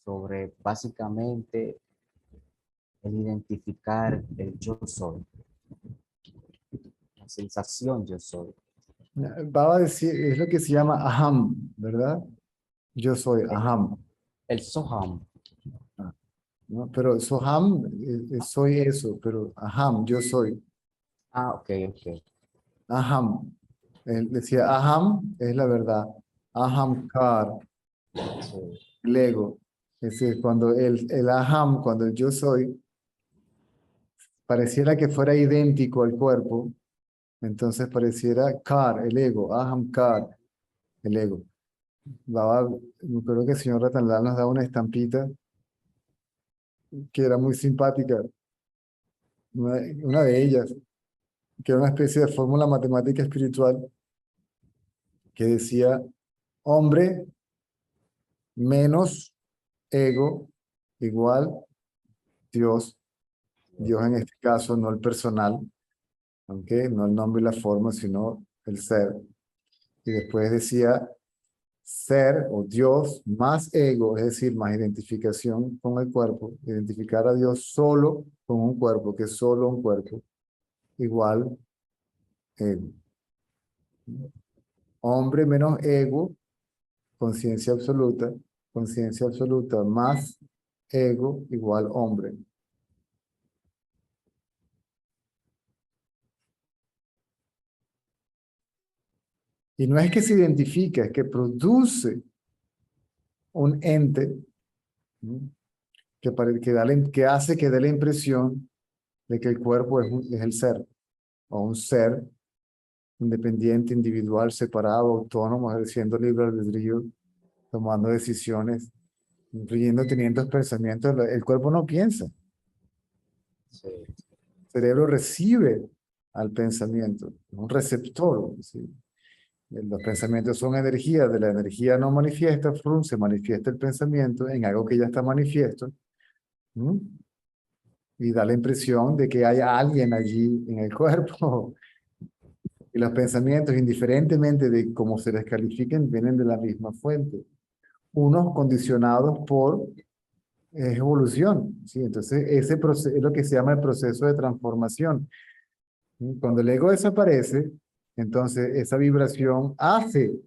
sobre básicamente el identificar el yo soy, la sensación yo soy, Va a decir, es lo que se llama aham, ¿verdad? Yo soy el, aham. el soham. ¿No? Pero soham, soy eso, pero aham, yo soy. Ah, ok, ok. Aham. Él decía, aham es la verdad. Aham kar, Sí, el ego. Es decir, cuando el aham, cuando el yo soy, pareciera que fuera idéntico al cuerpo, entonces pareciera kar, el ego, aham kar, el ego. Creo que el señor Ratanlal nos da una estampita que era muy simpática, una de ellas, que era una especie de fórmula matemática espiritual que decía hombre menos ego igual Dios. Dios en este caso, no el personal, aunque no el nombre y la forma, sino el ser. Y después decía ser o Dios más ego, es decir, más identificación con el cuerpo, identificar a Dios solo con un cuerpo, que es solo un cuerpo, igual ego. Hombre menos ego, conciencia absoluta más ego igual hombre. Y no es que se identifica, es que produce un ente, ¿no? Que hace que dé la impresión de que el cuerpo es el ser, o un ser independiente, individual, separado, autónomo, ejerciendo libre albedrío, tomando decisiones, influyendo, teniendo pensamientos. El cuerpo no piensa, sí, el cerebro recibe al pensamiento, es un receptor. ¿Sí? Los pensamientos son energía, de la energía no manifiesta, se manifiesta el pensamiento en algo que ya está manifiesto, ¿no? Y da la impresión de que hay alguien allí en el cuerpo. Y los pensamientos, indiferentemente de cómo se les califiquen, vienen de la misma fuente. Unos condicionados por evolución, ¿sí? Entonces, ese proceso es lo que se llama el proceso de transformación. ¿Sí? Cuando el ego desaparece, entonces esa vibración hace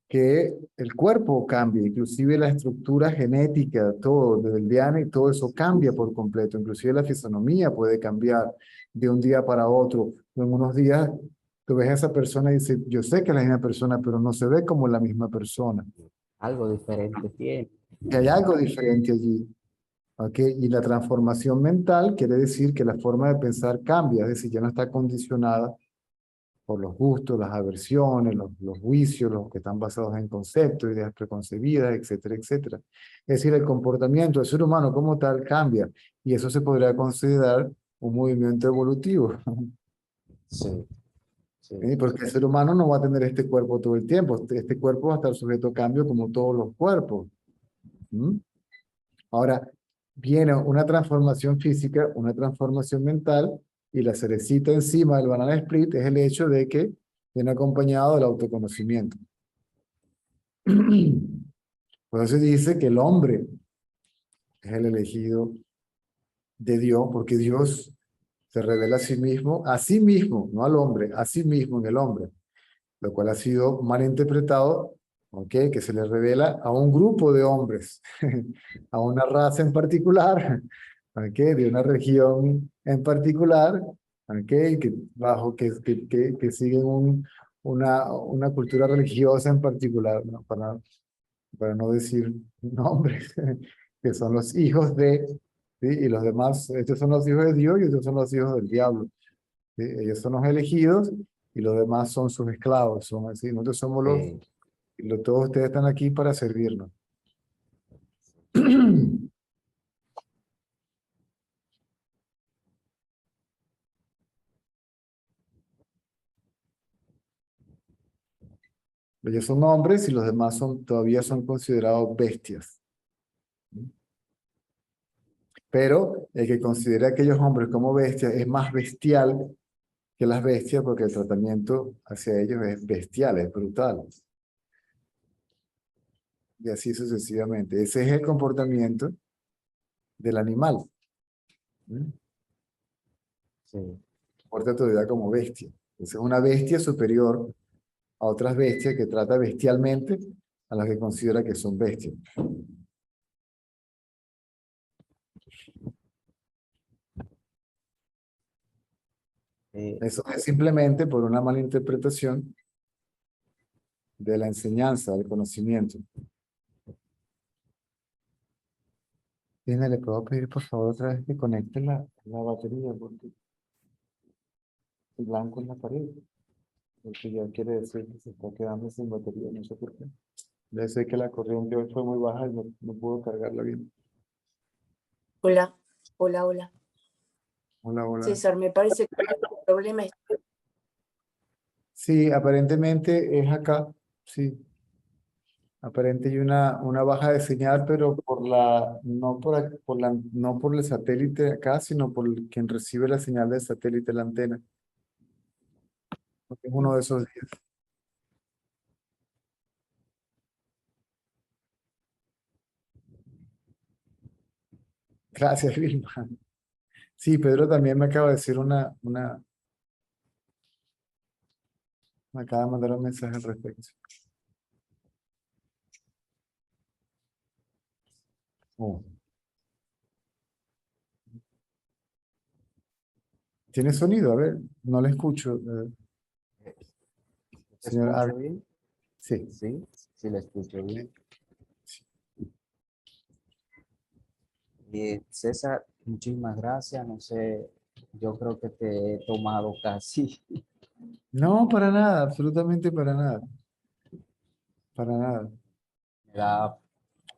que el cuerpo cambie, inclusive la estructura genética, todo, desde el ADN, todo eso cambia por completo, inclusive la fisonomía puede cambiar de un día para otro. En unos días tú ves a esa persona y dices, yo sé que es la misma persona, pero no se ve como la misma persona, algo diferente tiene. que hay algo diferente allí. ¿Ok? Y la transformación mental quiere decir que la forma de pensar cambia, es decir, ya no está condicionada por los gustos, las aversiones, los juicios, los que están basados en conceptos, ideas preconcebidas, etcétera, etcétera. Es decir, el comportamiento del ser humano como tal cambia y eso se podría considerar un movimiento evolutivo. Sí, sí, ¿Sí? Porque el ser humano no va a tener este cuerpo todo el tiempo, este cuerpo va a estar sujeto a cambio como todos los cuerpos. ¿Mm? Ahora, viene una transformación física, una transformación mental, y la cerecita encima del banana split es el hecho de que viene acompañado del autoconocimiento. Por eso se dice que el hombre es el elegido de Dios, porque Dios se revela a sí mismo, no al hombre, a sí mismo en el hombre, lo cual ha sido mal interpretado, ¿ok? Que se le revela a un grupo de hombres, a una raza en particular, ¿ok? De una región en particular, ¿ok? Que siguen una cultura religiosa en particular, ¿no? Para no decir nombres, que son los hijos de, ¿sí? Y los demás, estos son los hijos de Dios y estos son los hijos del diablo. ¿Sí? Ellos son los elegidos y los demás son sus esclavos, son así. Nosotros somos todos ustedes están aquí para servirnos. Ellos son hombres y los demás todavía son considerados bestias. Pero el que considera a aquellos hombres como bestias es más bestial que las bestias porque el tratamiento hacia ellos es bestial, es brutal. Y así sucesivamente. Ese es el comportamiento del animal. ¿Mm? sí. Porta todavía como bestia. Esa es una bestia superior a otras bestias que trata bestialmente a las que considera que son bestias. Eso es simplemente por una mala interpretación de la enseñanza, del conocimiento. Dina, ¿le puedo pedir por favor otra vez que conecte la batería? Porque el blanco en la pared. Porque ya quiere decir que se está quedando sin batería, no sé por qué. Ya sé que la corriente hoy fue muy baja y no puedo cargarla bien. Hola, hola, hola. Hola, hola. César, me parece que el problema es... Sí, aparentemente es acá. Sí, aparente hay una baja de señal, pero no por el satélite de acá, sino por quien recibe la señal del satélite, la antena. Porque es uno de esos días. Gracias, Vilma. Sí, Pedro también me acaba de decir me acaba de mandar un mensaje al respecto. Oh. ¿Tiene sonido? A ver, no le escucho. ¿Te Señor escucho bien? Sí. Sí, sí la escucho bien. César, muchísimas gracias. No sé, yo creo que te he tomado casi. No, para nada, absolutamente para nada. Para nada. Me da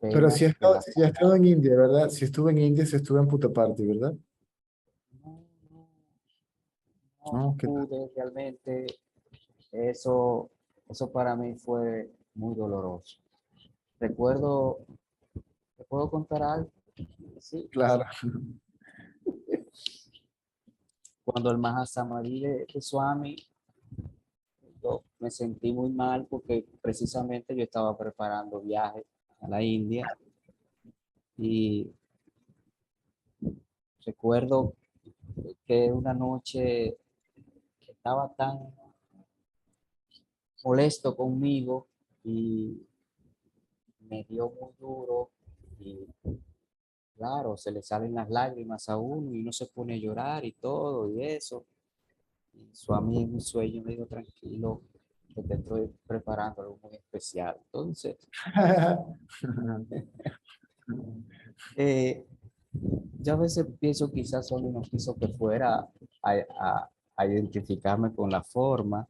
Pero pena que la sí ha estado en India, ¿verdad? Si estuvo en India, si estuvo en Puttaparthi, ¿verdad? no, no, no No, ¿qué tal? pude realmente. Eso, eso para mí fue muy doloroso. Recuerdo, ¿te puedo contar algo? Sí. Claro. Cuando el Mahasamadhi de Swami, yo me sentí muy mal porque precisamente yo estaba preparando viaje a la India y recuerdo que una noche estaba tan molesto conmigo y me dio muy duro y claro, se le salen las lágrimas a uno y uno se pone a llorar y todo y eso. Y su amigo en un sueño me dijo, tranquilo, que te estoy preparando algo muy especial. Entonces, eh, yo a veces pienso quizás solo no quiso que fuera a identificarme con la forma,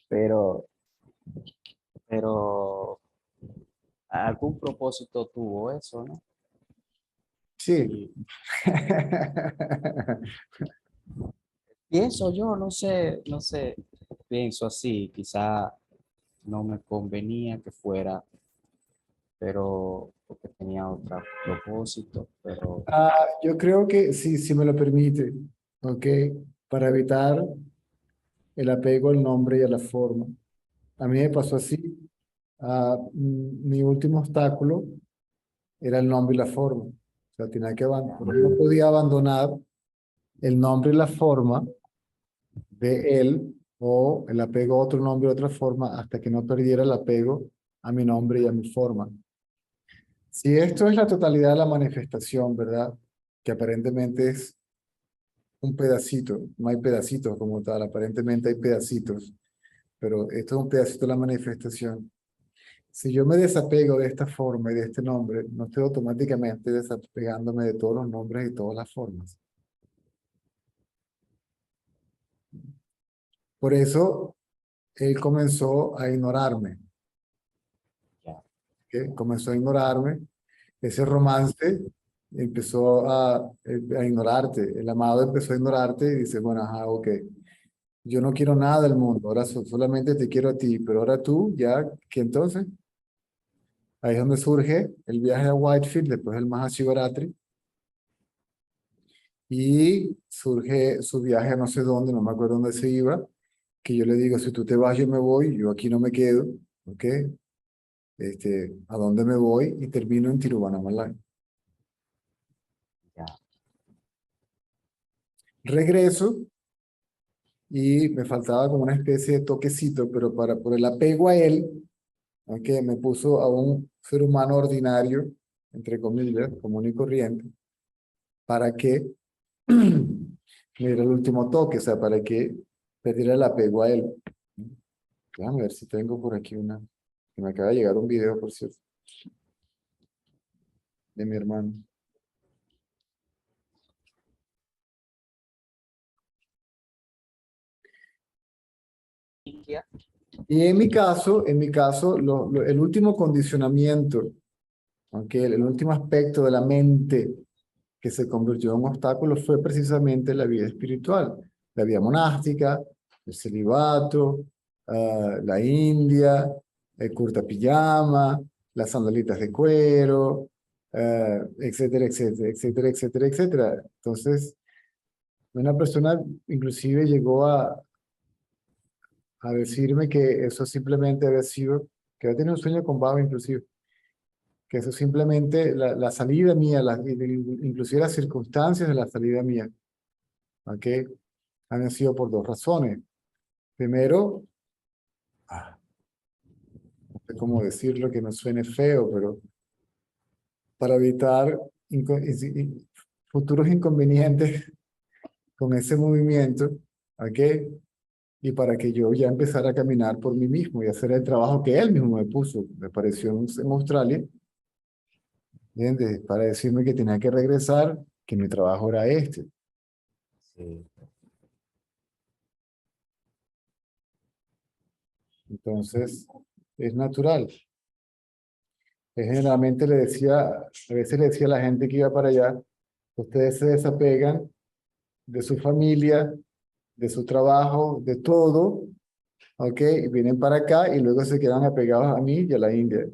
pero, pero algún propósito tuvo eso, ¿no? Sí. Y pienso yo, no sé, pienso así, quizá no me convenía que fuera, pero porque tenía otro propósito, pero Yo creo que sí, si me lo permite, ¿ok? Para evitar el apego al nombre y a la forma. A mí me pasó así. Mi último obstáculo era el nombre y la forma. O sea, tenía que no podía abandonar el nombre y la forma de él o el apego a otro nombre de otra forma hasta que no perdiera el apego a mi nombre y a mi forma. Si esto es la totalidad de la manifestación, ¿verdad? Que aparentemente es un pedacito, no hay pedacitos como tal, aparentemente hay pedacitos, pero esto es un pedacito de la manifestación. Si yo me desapego de esta forma y de este nombre, no estoy automáticamente desapegándome de todos los nombres y todas las formas. Por eso, él comenzó a ignorarme. ¿Okay? Comenzó a ignorarme. Ese romance empezó a ignorarte. El amado empezó a ignorarte y dice, bueno, ajá, ok. Yo no quiero nada del mundo, ahora solamente te quiero a ti, pero ahora tú, ya, ¿qué entonces? Ahí es donde surge el viaje a Whitefield, después el Mahashivaratri, y surge su viaje a no sé dónde, no me acuerdo dónde se iba, que yo le digo, si tú te vas, yo me voy, yo aquí no me quedo, ¿ok? ¿A dónde me voy? Y termino en Tiruvannamalai. Ya. Regreso y me faltaba como una especie de toquecito, pero por el apego a él, ¿ok? Me puso a un ser humano ordinario, entre comillas, común y corriente, para que me diera el último toque, o sea, para que perdiera el apego a él. Déjame ver si tengo por aquí una, que me acaba de llegar un video, por cierto, de mi hermano. India. Y en mi caso, el último condicionamiento, aunque el último aspecto de la mente que se convirtió en un obstáculo fue precisamente la vida espiritual, la vida monástica, el celibato, la India, el kurta pijama, las sandalitas de cuero, etcétera, etcétera, etcétera, etcétera, etcétera. Entonces, una persona inclusive llegó a decirme que eso simplemente había sido, que había tenido un sueño con Baba inclusive, que eso simplemente, la salida mía, inclusive las circunstancias de la salida mía, ¿ok? Han sido por dos razones. Primero, no sé cómo decirlo que no suene feo, pero para evitar futuros inconvenientes con ese movimiento, ¿ok? Y para que yo ya empezara a caminar por mí mismo y hacer el trabajo que él mismo me puso, me pareció en Australia, ¿entiendes? Para decirme que tenía que regresar, que mi trabajo era este. Sí. Entonces, es natural. Generalmente le decía, a veces le decía a la gente que iba para allá, ustedes se desapegan de su familia, de su trabajo, de todo, ¿ok? Y vienen para acá y luego se quedan apegados a mí y a la India.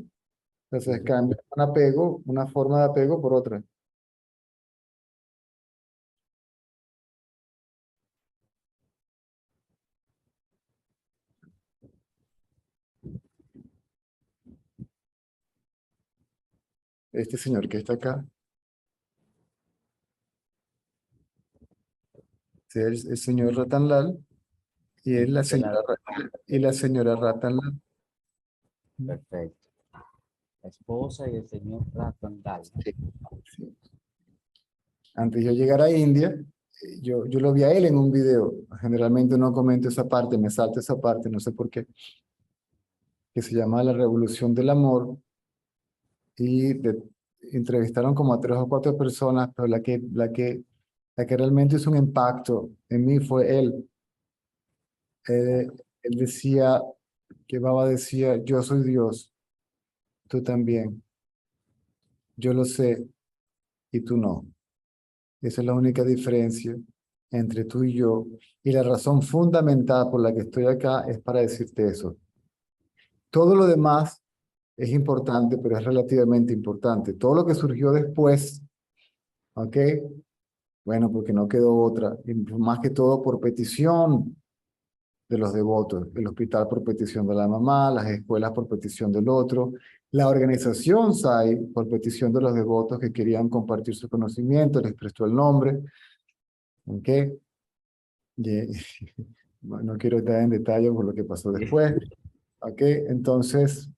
Entonces cambian un apego, una forma de apego por otra. Este señor que está acá, sí, el señor Ratanlal y es la señora, y la señora Ratanlal. Perfecto. La esposa y el señor Ratan Dal. Sí, sí. Antes de yo llegar a India, yo lo vi a él en un video. Generalmente no comento esa parte, me salto esa parte, no sé por qué, que se llama La Revolución del Amor. Y entrevistaron como a 3 o 4 personas, pero la que realmente hizo un impacto en mí fue él. Eh, Él decía, que Baba decía, yo soy Dios, tú también. Yo lo sé y tú no. Esa es la única diferencia entre tú y yo. Y la razón fundamental por la que estoy acá es para decirte eso. Todo lo demás es importante, pero es relativamente importante. Todo lo que surgió después, ¿ok? Bueno, porque no quedó otra. Y más que todo por petición de los devotos. El hospital por petición de la mamá, las escuelas por petición del otro, La organización SAI, por petición de los devotos que querían compartir su conocimiento, les prestó el nombre. ¿Ok? Y- no quiero entrar en detalle por lo que pasó después. ¿Ok? Entonces,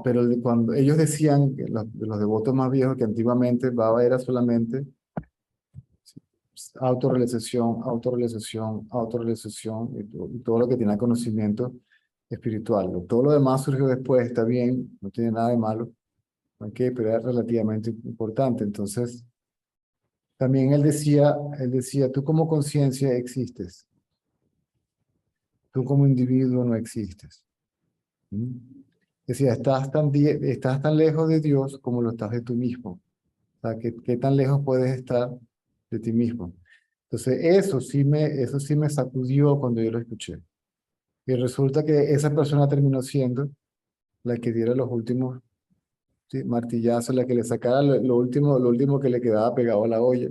pero cuando ellos decían, que los devotos más viejos, que antiguamente Baba era solamente autorrealización, autorrealización, autorrealización y todo lo que tiene conocimiento espiritual. Todo lo demás surgió después, está bien, no tiene nada de malo, ¿ok? Pero es relativamente importante. Entonces, también él decía, tú como conciencia existes, tú como individuo no existes. ¿Mm? Decía, estás tan lejos de Dios como lo estás de tú mismo. O sea, ¿qué tan lejos puedes estar de ti mismo? Entonces, eso sí me sacudió cuando yo lo escuché. Y resulta que esa persona terminó siendo la que diera los últimos, ¿sí?, martillazos, la que le sacara lo último que le quedaba pegado a la olla,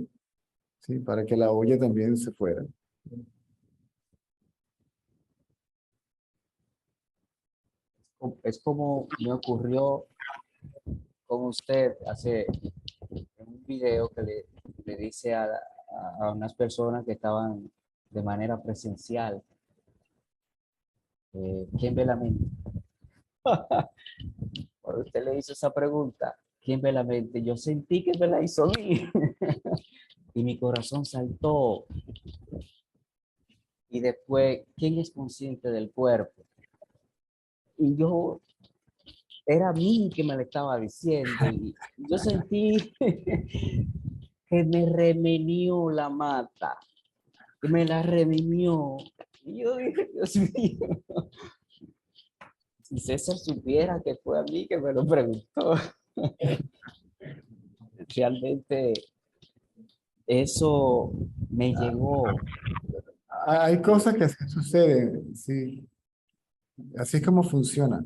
¿sí?, para que la olla también se fuera. Es como me ocurrió con usted hace en un video que le dice a unas personas que estaban de manera presencial, ¿quién ve la mente? Cuando usted le hizo esa pregunta, ¿quién ve la mente? Yo sentí que me la hizo a mí y mi corazón saltó. Y después, ¿quién es consciente del cuerpo? Y yo, era a mí que me lo estaba diciendo y yo sentí que me remenió la mata, que me la remenió. Y yo dije, Dios mío, si César supiera que fue a mí que me lo preguntó. Realmente eso me llegó. Hay cosas que así suceden, sí, así es como funciona.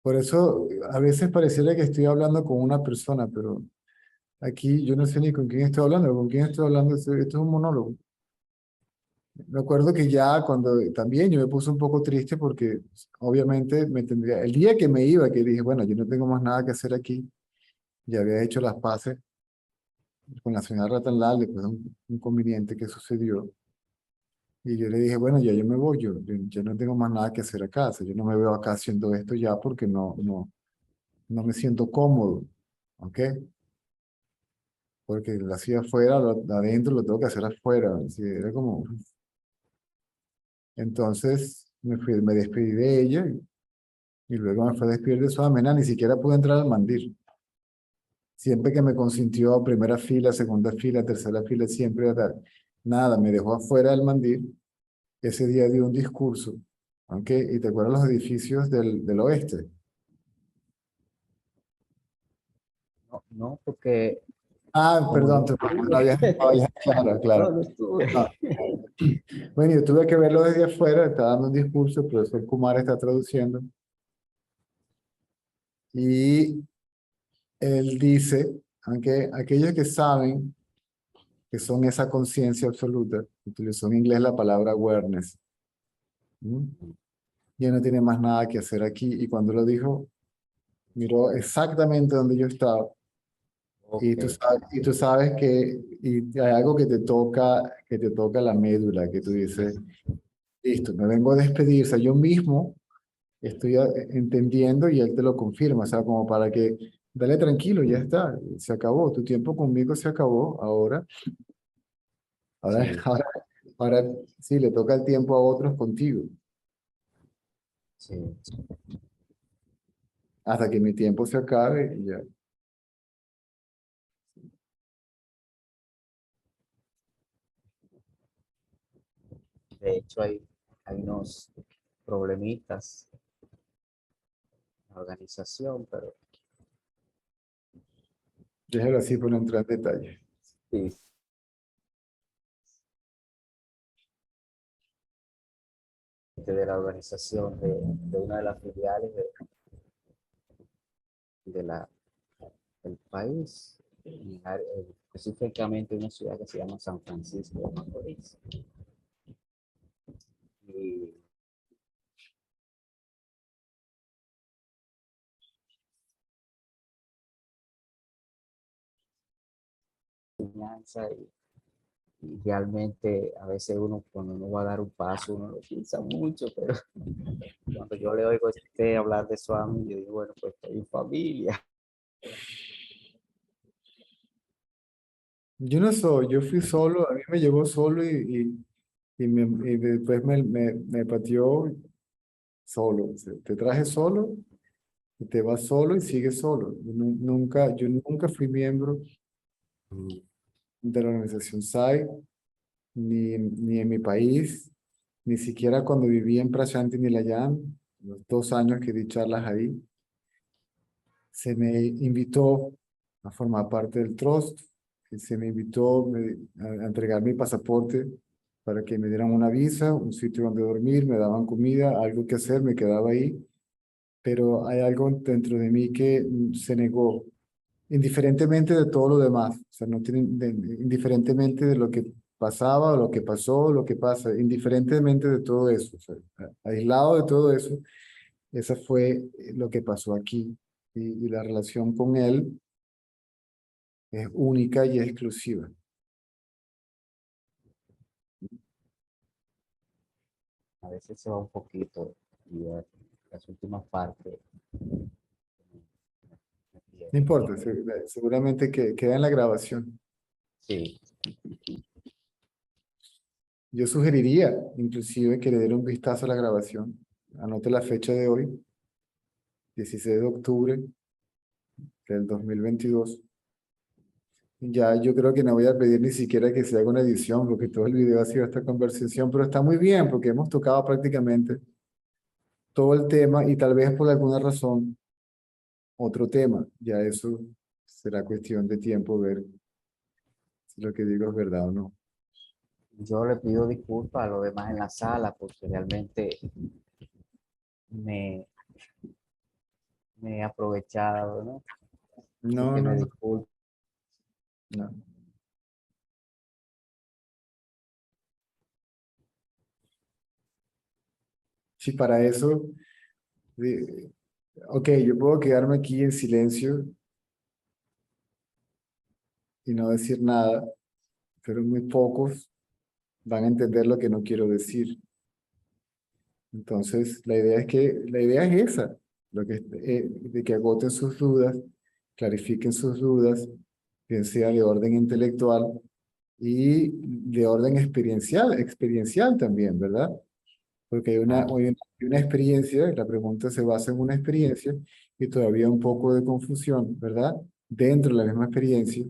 Por eso a veces pareciera que estoy hablando con una persona, pero aquí yo no sé ni con quién estoy hablando, con quién estoy hablando, esto es un monólogo. Me acuerdo que ya cuando también yo me puse un poco triste porque obviamente me tendría, el día que me iba, que dije, bueno, yo no tengo más nada que hacer aquí, ya había hecho las paces con la señora Ratanlal después de un inconveniente que sucedió. Y yo le dije, bueno, ya yo me voy, yo no tengo más nada que hacer acá, o sea, yo no me veo acá haciendo esto ya porque no me siento cómodo, ¿ok? Porque lo hacía afuera, adentro lo tengo que hacer afuera, así, era como... Entonces me despedí de ella y luego me fue a despedir de su amena, ni siquiera pude entrar al mandir. Siempre que me consintió, primera fila, segunda fila, tercera fila, siempre, nada, me dejó afuera del mandir. Ese día dio un discurso, ¿ok? Y te acuerdas los edificios del oeste. No, no, porque como Perdón, no no había, estuve, claro, no, claro. no estuve. Ah, bueno, yo tuve que verlo desde afuera, estaba dando un discurso, el profesor Kumar está traduciendo, y él dice, aunque aquellos que saben que son esa conciencia absoluta, utilizó en inglés la palabra awareness, ¿m? Ya no tiene más nada que hacer aquí, y cuando lo dijo, miró exactamente donde yo estaba, Ok, y tú sabes y hay algo que te toca la médula, que tú dices, listo, me vengo a despedir, o sea, yo mismo estoy entendiendo y él te lo confirma, o sea, como para que, dale tranquilo, ya está, se acabó, tu tiempo conmigo se acabó, ahora, sí, ahora, ahora sí, le toca el tiempo a otros contigo, sí. hasta que mi tiempo se acabe y ya. De hecho, hay unos problemitas en la organización, pero Déjalo así por no entrar en detalle. sí, de la organización de una de las filiales de del país, específicamente una ciudad que se llama San Francisco de Macorís. Y enseñanza y realmente a veces uno cuando uno va a dar un paso uno lo piensa mucho, pero cuando yo le oigo a usted hablar de Swami, yo digo, bueno, pues estoy en familia. Yo no soy, yo fui solo, a mí me llevó solo y después me pateó solo. O sea, te traje solo y te vas solo y sigues solo. Yo nunca fui miembro de la organización SAI, ni en mi país, ni siquiera cuando viví en Prashanti Nilayam, los 2 años que di charlas ahí, se me invitó a formar parte del trust, y se me invitó a entregar mi pasaporte para que me dieran una visa, un sitio donde dormir, me daban comida, algo que hacer, me quedaba ahí, pero hay algo dentro de mí que se negó, indiferentemente de todo lo demás, o sea, no tienen, indiferentemente de lo que pasaba, o lo que pasó, lo que pasa, indiferentemente de todo eso, o sea, aislado de todo eso, esa fue lo que pasó aquí. Y la relación con él es única y exclusiva. A veces se va un poquito y las últimas partes me No pierdo. importa, seguramente que queda en la grabación. Sí, Yo sugeriría, inclusive, que le diera un vistazo a la grabación. Anote la fecha de hoy, 16 de octubre del 2022. Ya yo creo que no voy a pedir ni siquiera que se haga una edición, porque todo el video ha sido esta conversación, pero está muy bien, porque hemos tocado prácticamente todo el tema y tal vez por alguna razón otro tema. Ya eso será cuestión de tiempo ver si lo que digo es verdad o no. yo le pido disculpas a los demás en la sala porque realmente me, me he aprovechado, ¿no? Así No, que no, me no, disculpo. no. Si para eso, eh, ok, yo puedo quedarme aquí en silencio y no decir nada, pero muy pocos van a entender lo que no quiero decir. Entonces, la idea es esa, de que agoten sus dudas, clarifiquen sus dudas, bien sea de orden intelectual y de orden experiencial también, ¿verdad? Porque Ah, hay una experiencia, la pregunta se basa en una experiencia y todavía un poco de confusión, ¿verdad? Dentro de la misma experiencia,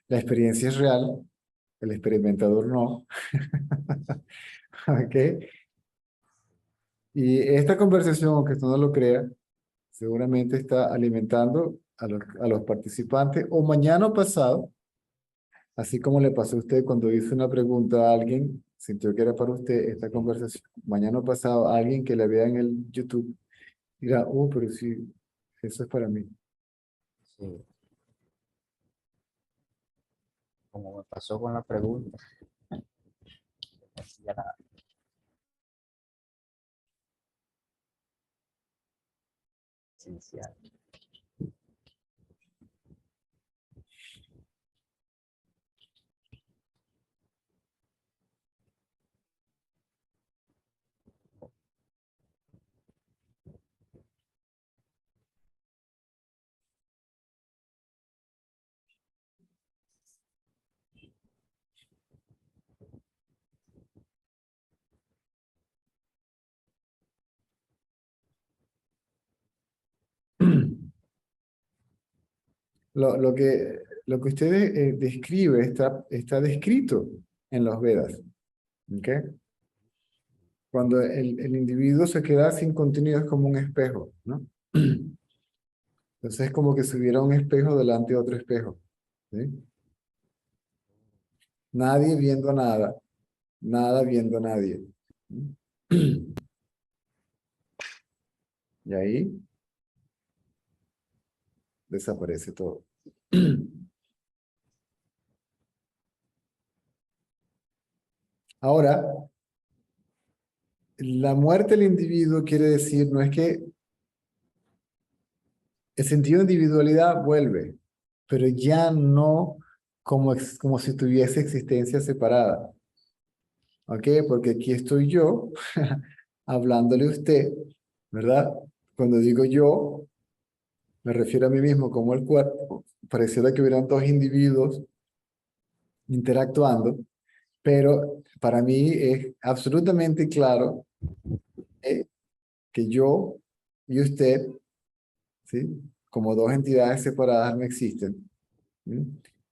la experiencia es real, el experimentador no, ¿ok? Y esta conversación, aunque tú no lo creas, seguramente está alimentando a los participantes o mañana o pasado, así como le pasó a usted cuando hizo una pregunta a alguien, sintió que era para usted esta sí, conversación, mañana o pasado a alguien que la vea en el YouTube dirá, oh, pero sí, eso es para mí. sí. Como me pasó con la pregunta, hacía la esencial. Lo que usted describe está descrito en los Vedas, ¿ok? Cuando el individuo se queda sin contenido es como un espejo, ¿no? Entonces es como que si hubiera un espejo delante de otro espejo, ¿sí? Nadie viendo nada, nada viendo a nadie. Y ahí desaparece todo. Ahora, la muerte del individuo quiere decir, no es que el sentido de individualidad vuelve, pero ya no como si tuviese existencia separada. ¿Ok? Porque aquí estoy yo hablándole a usted, ¿verdad? Cuando digo yo, me refiero a mí mismo como el cuerpo. Pareciera que hubieran dos individuos interactuando, pero para mí es absolutamente claro que yo y usted, ¿sí? Como dos entidades separadas no existen. ¿Sí?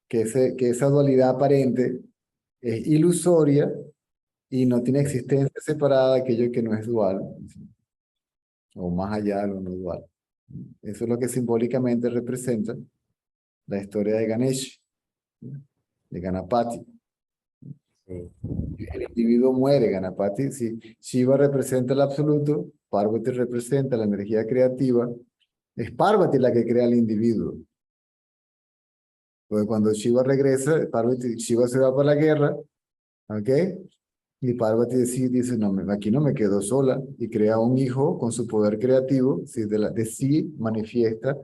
Que esa dualidad aparente es ilusoria y no tiene existencia separada de aquello que no es dual, ¿sí? O más allá de lo no dual. Eso es lo que simbólicamente representa la historia de Ganesh, ¿sí? De Ganapati. Sí. El individuo muere, Ganapati. Si Shiva representa el absoluto, Parvati representa la energía creativa, es Parvati la que crea al individuo. Porque cuando Shiva regresa, Shiva se va para la guerra, ¿ok? Y Parvati dice, no, aquí no me quedo sola, y crea un hijo con su poder creativo, ¿sí? De sí manifiesta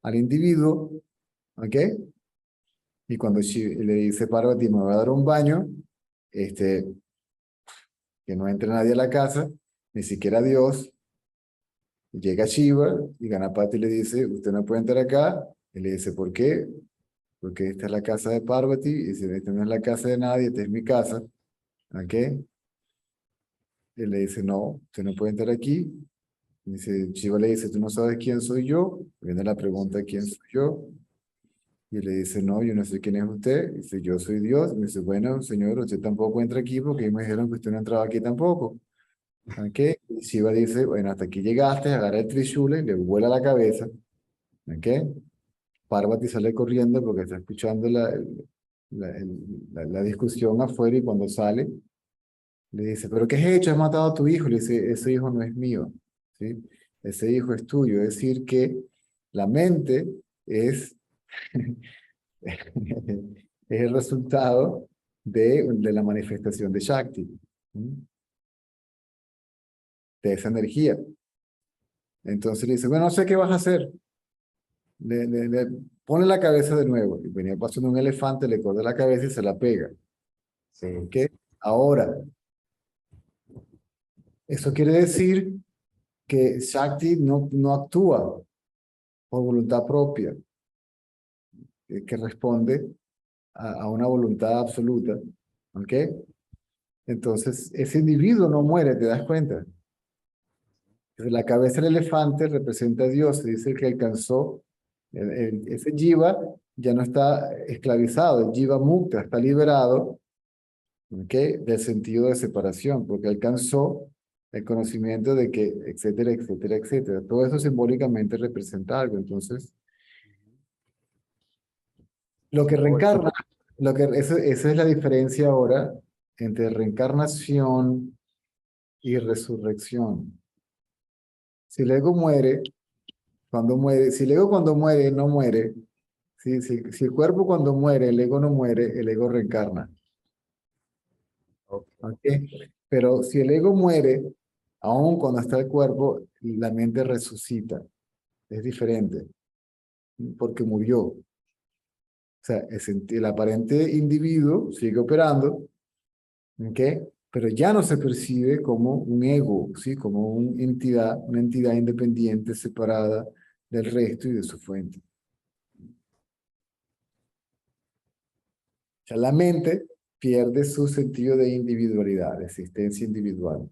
al individuo, ¿ok? Y cuando le dice Parvati, me va a dar un baño, que no entre nadie a la casa, ni siquiera Dios, llega Shiva y Ganapati le dice, usted no puede entrar acá, y le dice, ¿por qué? Porque esta es la casa de Parvati, y dice, esta no es la casa de nadie, esta es mi casa, ¿ok? Y le dice, no, usted no puede entrar aquí. Dice, Shiva le dice, ¿tú no sabes quién soy yo? Viene la pregunta, ¿quién soy yo? Y le dice, no, yo no sé quién es usted. Dice, yo soy Dios. Y dice, bueno, señor, usted tampoco entra aquí porque me dijeron que usted no entraba aquí tampoco. ¿Ok? Y Shiva dice, bueno, hasta aquí llegaste, agarra el Trishula y le vuela la cabeza. ¿Ok? Parvati sale corriendo porque está escuchando la discusión afuera y cuando sale, le dice, ¿pero qué has hecho? ¿Has matado a tu hijo? Le dice, ese hijo no es mío, ¿sí? Ese hijo es tuyo. Es decir, que la mente es, es el resultado de la manifestación de Shakti, ¿sí? De esa energía. Entonces le dice, bueno, no sé qué vas a hacer. Le pone la cabeza de nuevo. Y venía pasando un elefante, le corta la cabeza y se la pega. Sí. ¿Ok? Ahora, eso quiere decir que Shakti no actúa por voluntad propia, que responde a una voluntad absoluta. ¿Ok? Entonces, ese individuo no muere, ¿te das cuenta? La cabeza del elefante representa a Dios, se dice que alcanzó, ese jiva ya no está esclavizado, el jiva mukta está liberado, ¿ok? Del sentido de separación, porque alcanzó el conocimiento de que, etcétera, etcétera, etcétera. Todo eso simbólicamente representa algo. Entonces, lo que reencarna, esa es la diferencia ahora entre reencarnación y resurrección. Si el ego muere, si el ego cuando muere no muere, si el cuerpo cuando muere, el ego no muere, el ego reencarna. Ok. ¿Ok? Pero si el ego muere, aún cuando está el cuerpo, la mente resucita. Es diferente, porque murió. O sea, el aparente individuo sigue operando, ¿ok? Pero ya no se percibe como un ego, ¿sí? Como una entidad independiente, separada del resto y de su fuente. O sea, la mente pierde su sentido de individualidad, de existencia individual.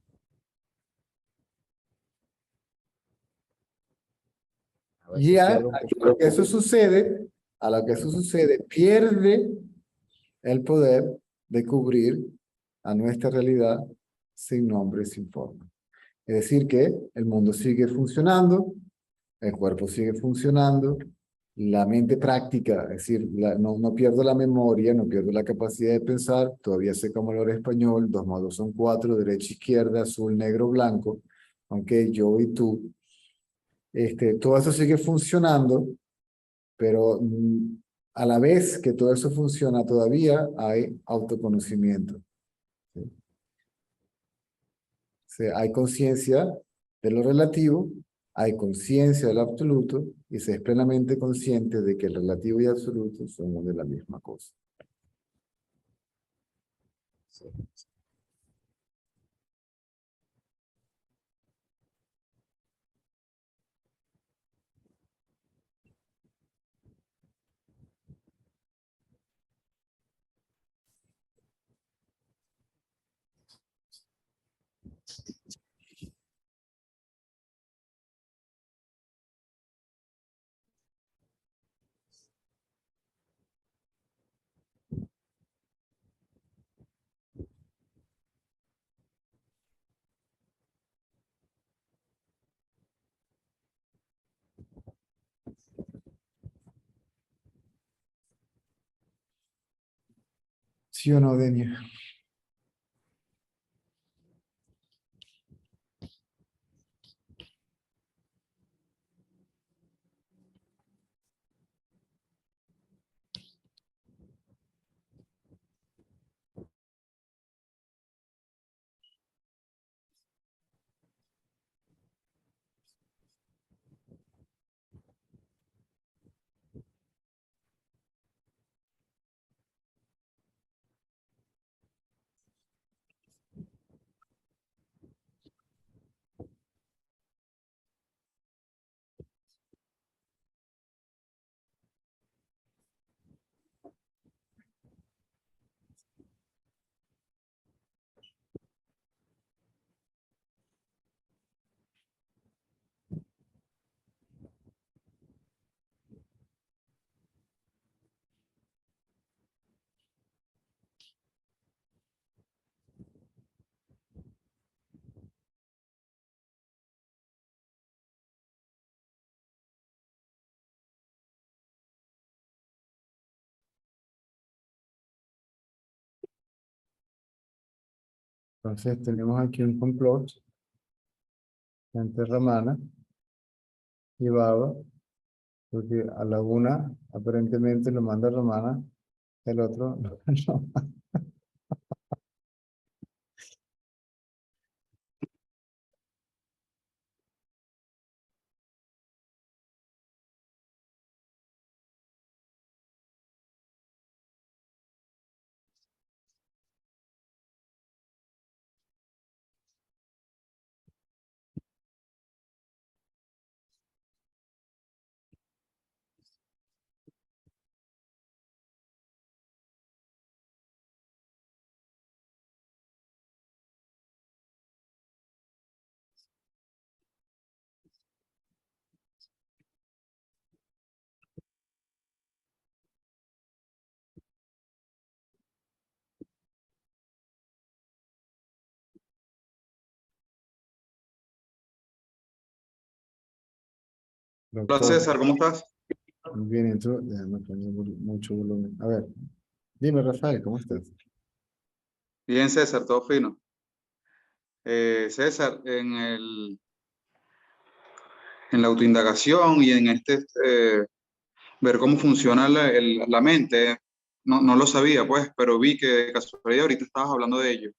A Y veces pierde un lo que eso sucede, a lo que eso sucede, pierde el poder de cubrir a nuestra realidad sin nombre y sin forma. Es decir, que el mundo sigue funcionando, el cuerpo sigue funcionando, la mente práctica, es decir, no pierdo la memoria, no pierdo la capacidad de pensar, todavía sé cómo hablar español, 2 más 2 son 4, derecha, izquierda, azul, negro, blanco, aunque yo y tú, todo eso sigue funcionando, pero a la vez que todo eso funciona, todavía hay autoconocimiento, ¿sí? O sea, hay conciencia de lo relativo, hay conciencia del absoluto y se es plenamente consciente de que el relativo y absoluto son una de la misma cosa. Sí. ¿Sí o no, Denia? Entonces tenemos aquí un complot entre Ramana y Baba, porque a la una aparentemente lo manda Ramana, el otro no. Hola Doctor, César, ¿cómo estás? bien, entró, déjame poner mucho volumen. A ver, dime, Rafael, ¿cómo estás? Bien César, todo fino. César, en la autoindagación y en ver cómo funciona la mente, no lo sabía pues, pero vi que de casualidad ahorita estabas hablando de ello.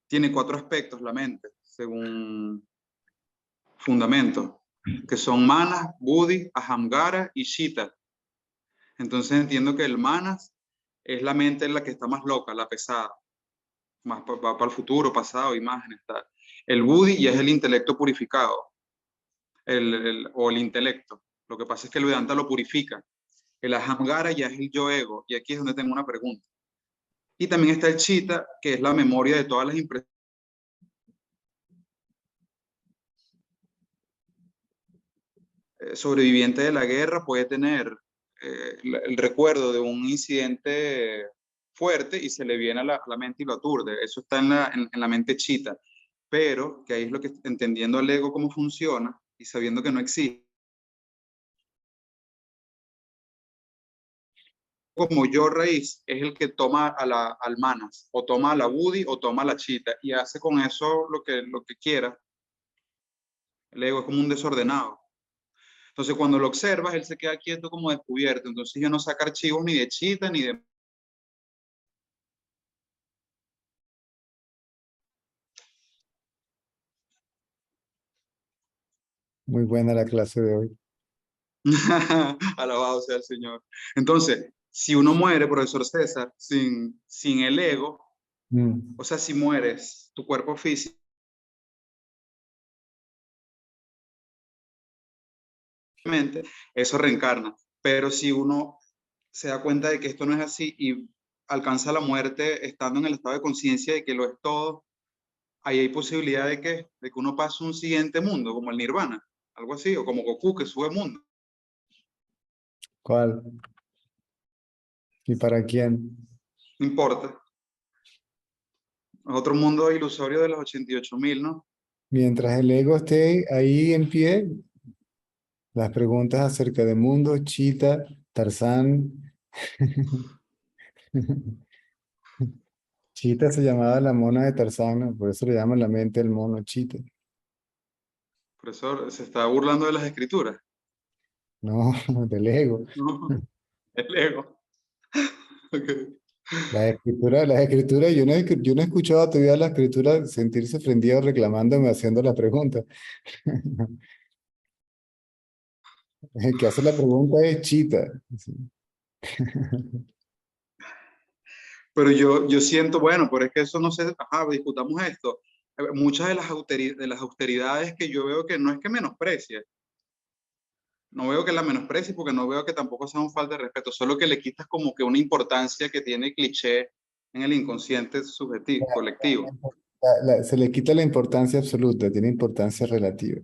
Tiene 4 aspectos la mente, según fundamento, que son manas, buddhi, ahamkara y chitta. Entonces entiendo que el manas es la mente en la que está más loca, la pesada. Más va para el futuro, pasado, imágenes, tal. El buddhi ya es el intelecto purificado, o el intelecto. Lo que pasa es que el Vedanta lo purifica. El ahamkara ya es el yo ego, y aquí es donde tengo una pregunta. Y también está el chitta, que es la memoria de todas las impresiones. Sobreviviente de la guerra puede tener el recuerdo de un incidente fuerte y se le viene a la mente y lo aturde. Eso está en la mente chitta. Pero, que ahí es lo que, entendiendo el ego cómo funciona y sabiendo que no existe, como yo raíz es el que toma al manas, o toma a la buddhi, o toma a la chitta, y hace con eso lo que quiera. El ego es como un desordenado. Entonces, cuando lo observas, él se queda quieto como descubierto. Entonces, ya no saca archivos ni de chitta ni de... Muy buena la clase de hoy. Alabado sea el Señor. Entonces, si uno muere, profesor César, sin el ego, Mm. O sea, si mueres, tu cuerpo físico, eso reencarna. Pero si uno se da cuenta de que esto no es así y alcanza la muerte estando en el estado de conciencia de que lo es todo, ahí hay posibilidad de que uno pase a un siguiente mundo, como el Nirvana, algo así, o como Goku que sube mundo. ¿Cuál? ¿Y para quién? No importa. Otro mundo ilusorio de los 88.000, ¿no? Mientras el ego esté ahí en pie, las preguntas acerca de mundo, Chita, Tarzán. Chita se llamaba la mona de Tarzán, ¿no? Por eso le llaman la mente del mono Chita. Profesor, se está burlando de las escrituras. No, del ego. No, el ego. Ok. Las escrituras, yo no he escuchado todavía la escritura sentirse ofendido reclamándome, haciendo la pregunta. El que hace la pregunta es Chita. Sí. Pero yo siento, bueno, pero es que eso no se, ajá, discutamos esto. Muchas de las austeridades que yo veo que no es que menosprecie, no veo que la menosprecie porque no veo que tampoco sea un falta de respeto, solo que le quitas como que una importancia que tiene cliché en el inconsciente subjetivo, colectivo. Se le quita la importancia absoluta, tiene importancia relativa.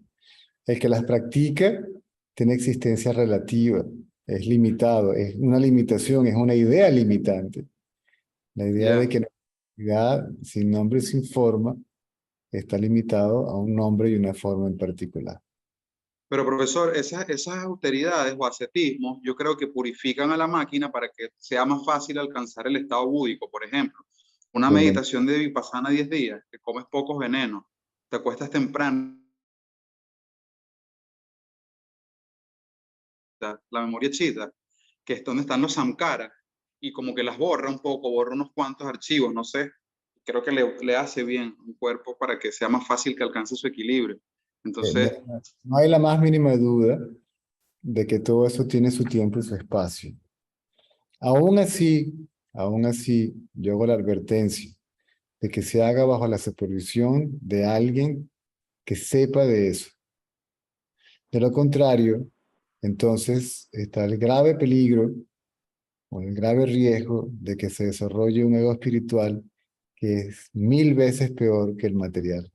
El que las practica tiene existencia relativa, es limitado, es una limitación, es una idea limitante. La idea de Ya. que la realidad sin nombre y sin forma está limitado a un nombre y una forma en particular. Pero profesor, esas austeridades o ascetismos, yo creo que purifican a la máquina para que sea más fácil alcanzar el estado búdico, por ejemplo. Una Bueno, meditación de Vipassana 10 días, que comes pocos venenos, te acuestas temprano, la memoria chita, que es donde están los samkaras, y como que las borra un poco, borra unos cuantos archivos, no sé. Creo que le hace bien un cuerpo para que sea más fácil que alcance su equilibrio. no, Entonces, no hay la más mínima duda de que todo eso tiene su tiempo y su espacio. Aún así, aún así, yo hago la advertencia de que se haga bajo la supervisión de alguien que sepa de eso. De lo contrario, entonces está el grave peligro o el grave riesgo de que se desarrolle un ego espiritual que es 1000 veces peor que el material,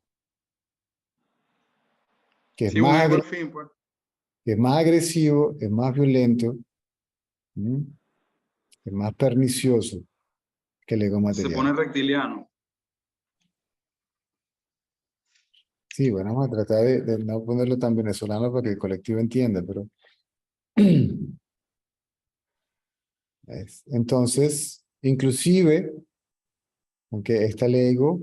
que es sí, un más, ego al fin, pues, que es más agresivo, es más violento, ¿m? Es más pernicioso que el ego se material. pone reptiliano. Sí, bueno, vamos a tratar de no ponerlo tan venezolano para que el colectivo entienda, pero entonces, inclusive, aunque está el ego,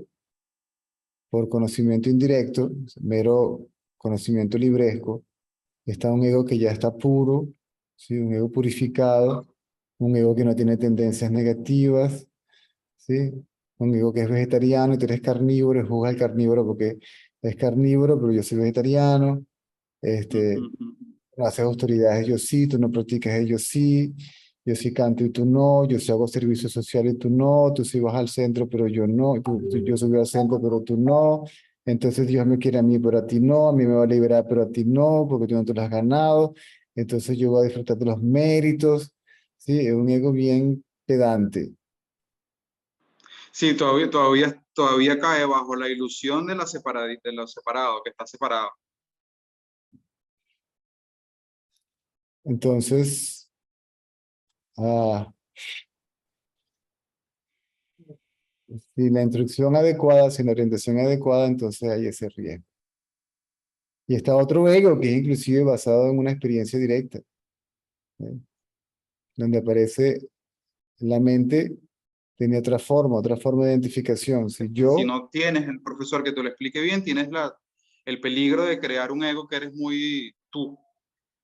por conocimiento indirecto, mero conocimiento libresco, está un ego que ya está puro, ¿sí? Un ego purificado, un ego que no tiene tendencias negativas, ¿sí? Un ego que es vegetariano y tú eres carnívoro y juzgas al carnívoro porque es carnívoro, pero yo soy vegetariano, este, no haces autoridades, yo sí, tú no practicas, yo sí, yo sí canto y tú no, yo sí hago servicio social y tú no, tú sí vas al centro, pero yo no, yo sí voy al centro, pero tú no, entonces Dios me quiere a mí, pero a ti no, a mí me va a liberar, pero a ti no, porque tú no te lo has ganado, entonces yo voy a disfrutar de los méritos, ¿sí? Es un ego bien pedante. Sí, todavía cae bajo la ilusión de de lo separado, que está separado. Entonces, ah, sin la instrucción adecuada, sin la orientación adecuada, entonces hay ese riesgo. Y está otro ego que es inclusive basado en una experiencia directa, ¿eh? Donde aparece la mente, tiene otra forma de identificación. Si Si yo, no tienes el profesor que te lo explique bien, tienes el peligro de crear un ego que eres muy tú.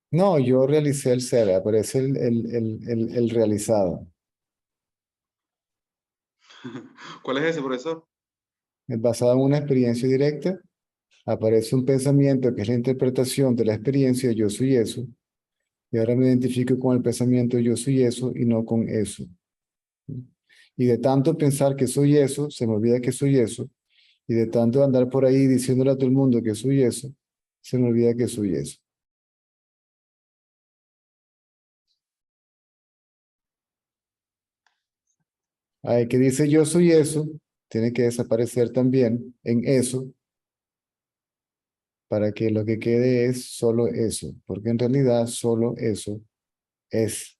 no, yo realicé el ser, aparece el realizado. ¿Cuál es ese, profesor? Basado en una experiencia directa, aparece un pensamiento que es la interpretación de la experiencia, yo soy eso, y ahora me identifico con el pensamiento yo soy eso y no con eso. Y de tanto pensar que soy eso, se me olvida que soy eso. Y de tanto andar por ahí diciéndole a todo el mundo que soy eso, se me olvida que soy eso. Ay, que dice yo soy eso, tiene que desaparecer también en eso, para que lo que quede es solo eso, porque en realidad solo eso es.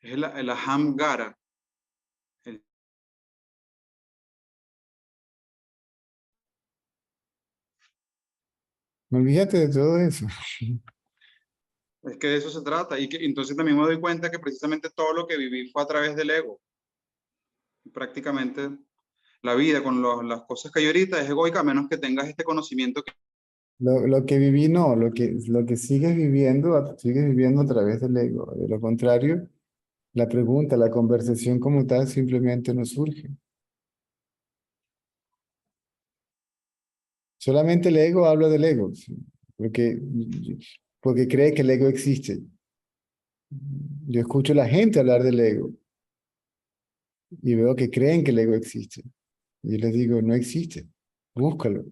Es el Aham Gara. Me olvídate de todo eso. Es que de eso se trata. Y que entonces también me doy cuenta que precisamente todo lo que viví fue a través del ego. Prácticamente la vida con las cosas que hay ahorita es egoica, a menos que tengas este conocimiento. Lo que viví no, lo que sigues viviendo a través del ego. De lo contrario, la pregunta, la conversación como tal simplemente no surge. Solamente el ego habla del ego, ¿sí? porque, porque cree que el ego existe. Yo escucho a la gente hablar del ego y veo que creen que el ego existe. Y yo les digo, no existe, búscalo.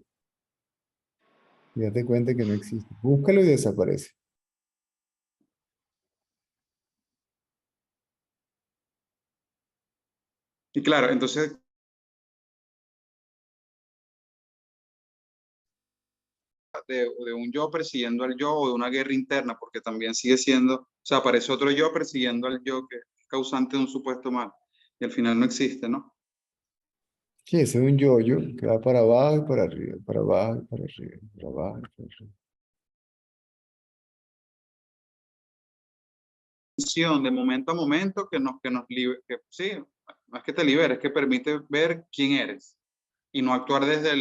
Y date cuenta que no existe. Búscalo y desaparece. Y claro, entonces de un yo persiguiendo al yo o de una guerra interna, porque también sigue siendo, o sea, aparece otro yo persiguiendo al yo que es causante de un supuesto mal y al final no existe, ¿no? Sí, ese es un yo-yo que va para abajo y para arriba, para abajo y para arriba, para abajo y para arriba. De momento a momento que sí, más que te libera, es que permite ver quién eres y no actuar desde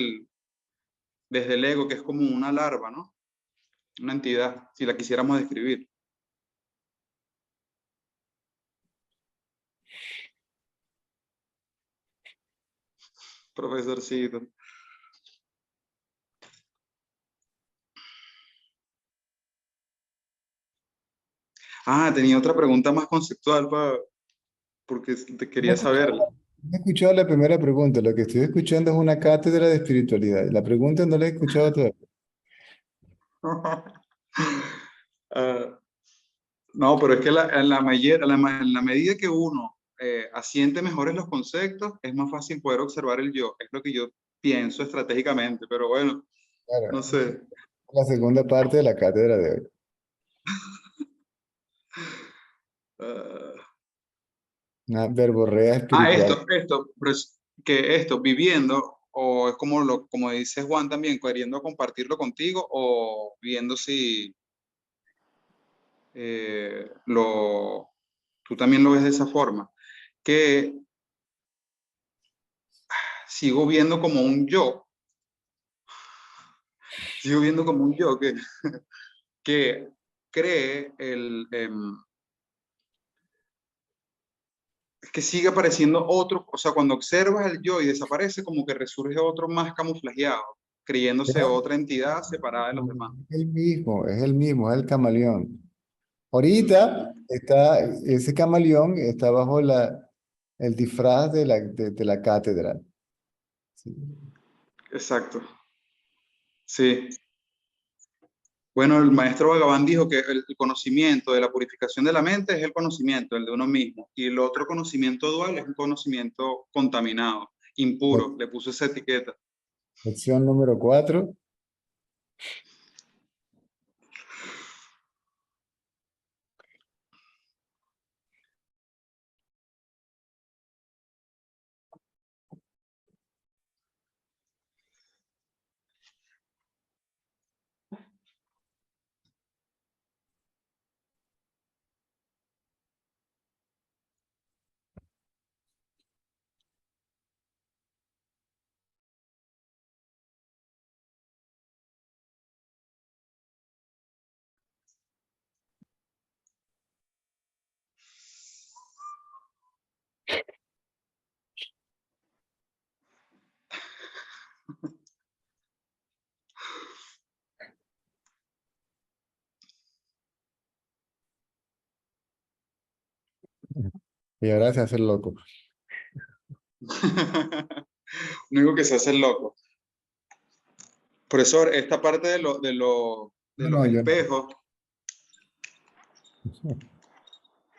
el ego, que es como una larva, ¿no? Una entidad, si la quisiéramos describir. Profesorcito. Ah, tenía otra pregunta más conceptual porque te No he quería saber. escuchado, no he escuchado la primera pregunta, lo que estoy escuchando es una cátedra de espiritualidad. La pregunta no la he escuchado todavía. Ah, no, pero es que en la medida que uno asiente mejores los conceptos, es más fácil poder observar el yo. Es lo que yo pienso estratégicamente, pero bueno, no Claro, sé. la segunda parte de la cátedra de hoy. Ah, Una verborrea espiritual. pero es que esto, viviendo, o es como dice Juan también, queriendo compartirlo contigo, o viendo si tú también lo ves de esa forma, que sigo viendo como un yo, sigo viendo como un yo que cree es que sigue apareciendo otro, o sea, cuando observas el yo y desaparece, como que resurge otro más camuflajeado, creyéndose otra entidad separada de los demás. Es el mismo, es el camaleón. Ahorita Mm, ese camaleón está bajo el disfraz de la cátedra. Sí. exacto, sí. Bueno, el maestro Bhagavan dijo que el conocimiento de la purificación de la mente es el conocimiento, el de uno mismo, y el otro conocimiento dual es un conocimiento contaminado. impuro, le puso esa etiqueta. Opción número 4. Y ahora se hace el loco. Único que se hace el loco. Profesor, esta parte de los No, los yo no. espejos,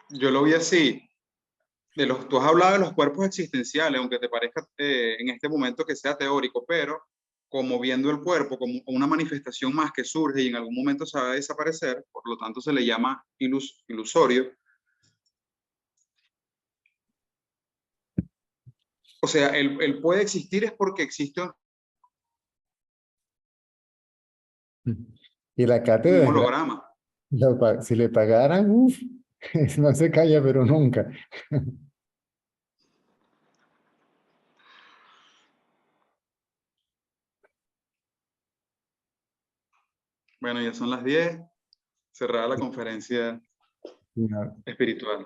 yo lo vi así. Tú has hablado de los cuerpos existenciales, aunque te parezca en este momento que sea teórico, pero como viendo el cuerpo como una manifestación más que surge y en algún momento se va a desaparecer, por lo tanto se le llama ilusorio. O sea, él puede existir es porque existe Y la un cátedra, holograma. si le pagaran, uff, no se calla, pero nunca. Bueno, ya son las 10, cerrada la conferencia No. espiritual.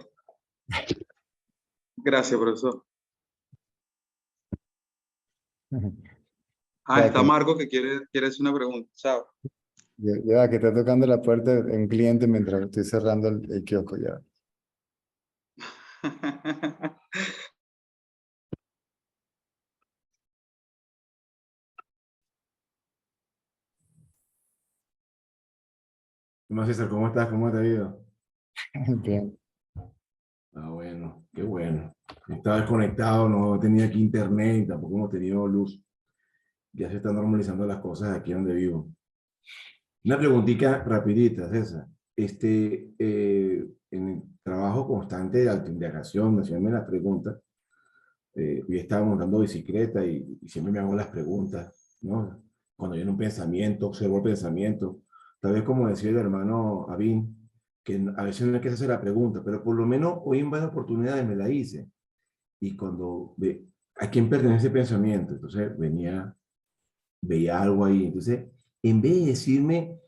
Gracias, profesor. Ya Está que, Marco que quiere hacer una pregunta. Chao. ya que está tocando la puerta en cliente mientras estoy cerrando el kiosco ya. ¿Cómo César? ¿Cómo estás? ¿Cómo te ha ido? Bien. Ah, bueno, qué bueno. Estaba desconectado, no tenía aquí internet y tampoco hemos tenido luz. Ya se están normalizando las cosas aquí donde vivo. Una preguntita rapidita, César. En el trabajo constante de autoindagación, de hacerme las preguntas, yo estaba montando bicicleta y siempre me hago las preguntas, ¿no? Cuando viene un pensamiento, observo el pensamiento. Tal vez como decía el hermano Abin, que a veces no hay que hacer la pregunta, pero por lo menos hoy en varias oportunidades me la hice. Y cuando ve, ¿a quién pertenece el pensamiento? Entonces veía algo ahí. Entonces, en vez de decirme,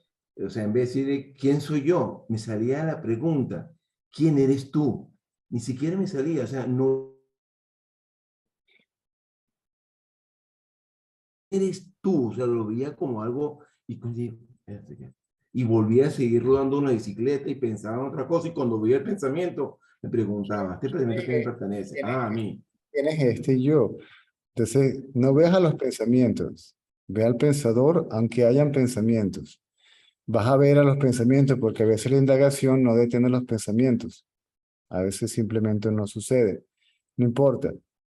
o sea, en vez de decirle quién soy yo, me salía la pregunta, ¿quién eres tú? Ni siquiera me salía, o sea, no eres tú, o sea, lo veía como algo y, y volvía a seguir rodando una bicicleta y pensaba en otra cosa y cuando veía el pensamiento me preguntaba, ¿este pensamiento a quién me pertenece? Ah, a mí. ¿Quién es este yo? Entonces, no veas a los pensamientos, ve al pensador, aunque hayan pensamientos. Vas a ver a los pensamientos porque a veces la indagación no detiene los pensamientos. A veces simplemente no sucede. No importa.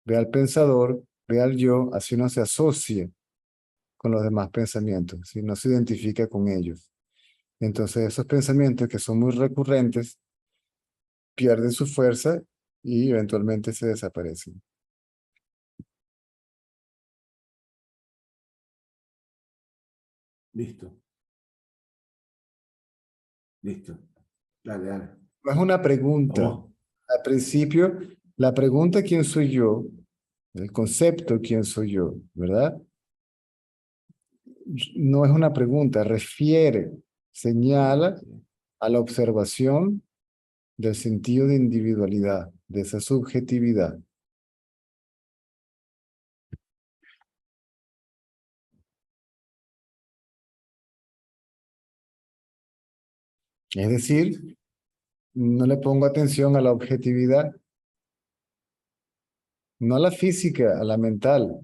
Ve al pensador, ve al yo, así no se asocie con los demás pensamientos, si no se identifica con ellos. Entonces, esos pensamientos que son muy recurrentes pierden su fuerza y eventualmente se desaparecen. Listo, listo. Dale, dale. No es una pregunta. Vamos. Al principio, la pregunta ¿quién soy yo? El concepto ¿quién soy yo? ¿Verdad? No es una pregunta, refiere, señala a la observación del sentido de individualidad, de esa subjetividad. Es decir, no le pongo atención a la objetividad, no a la física, a la mental.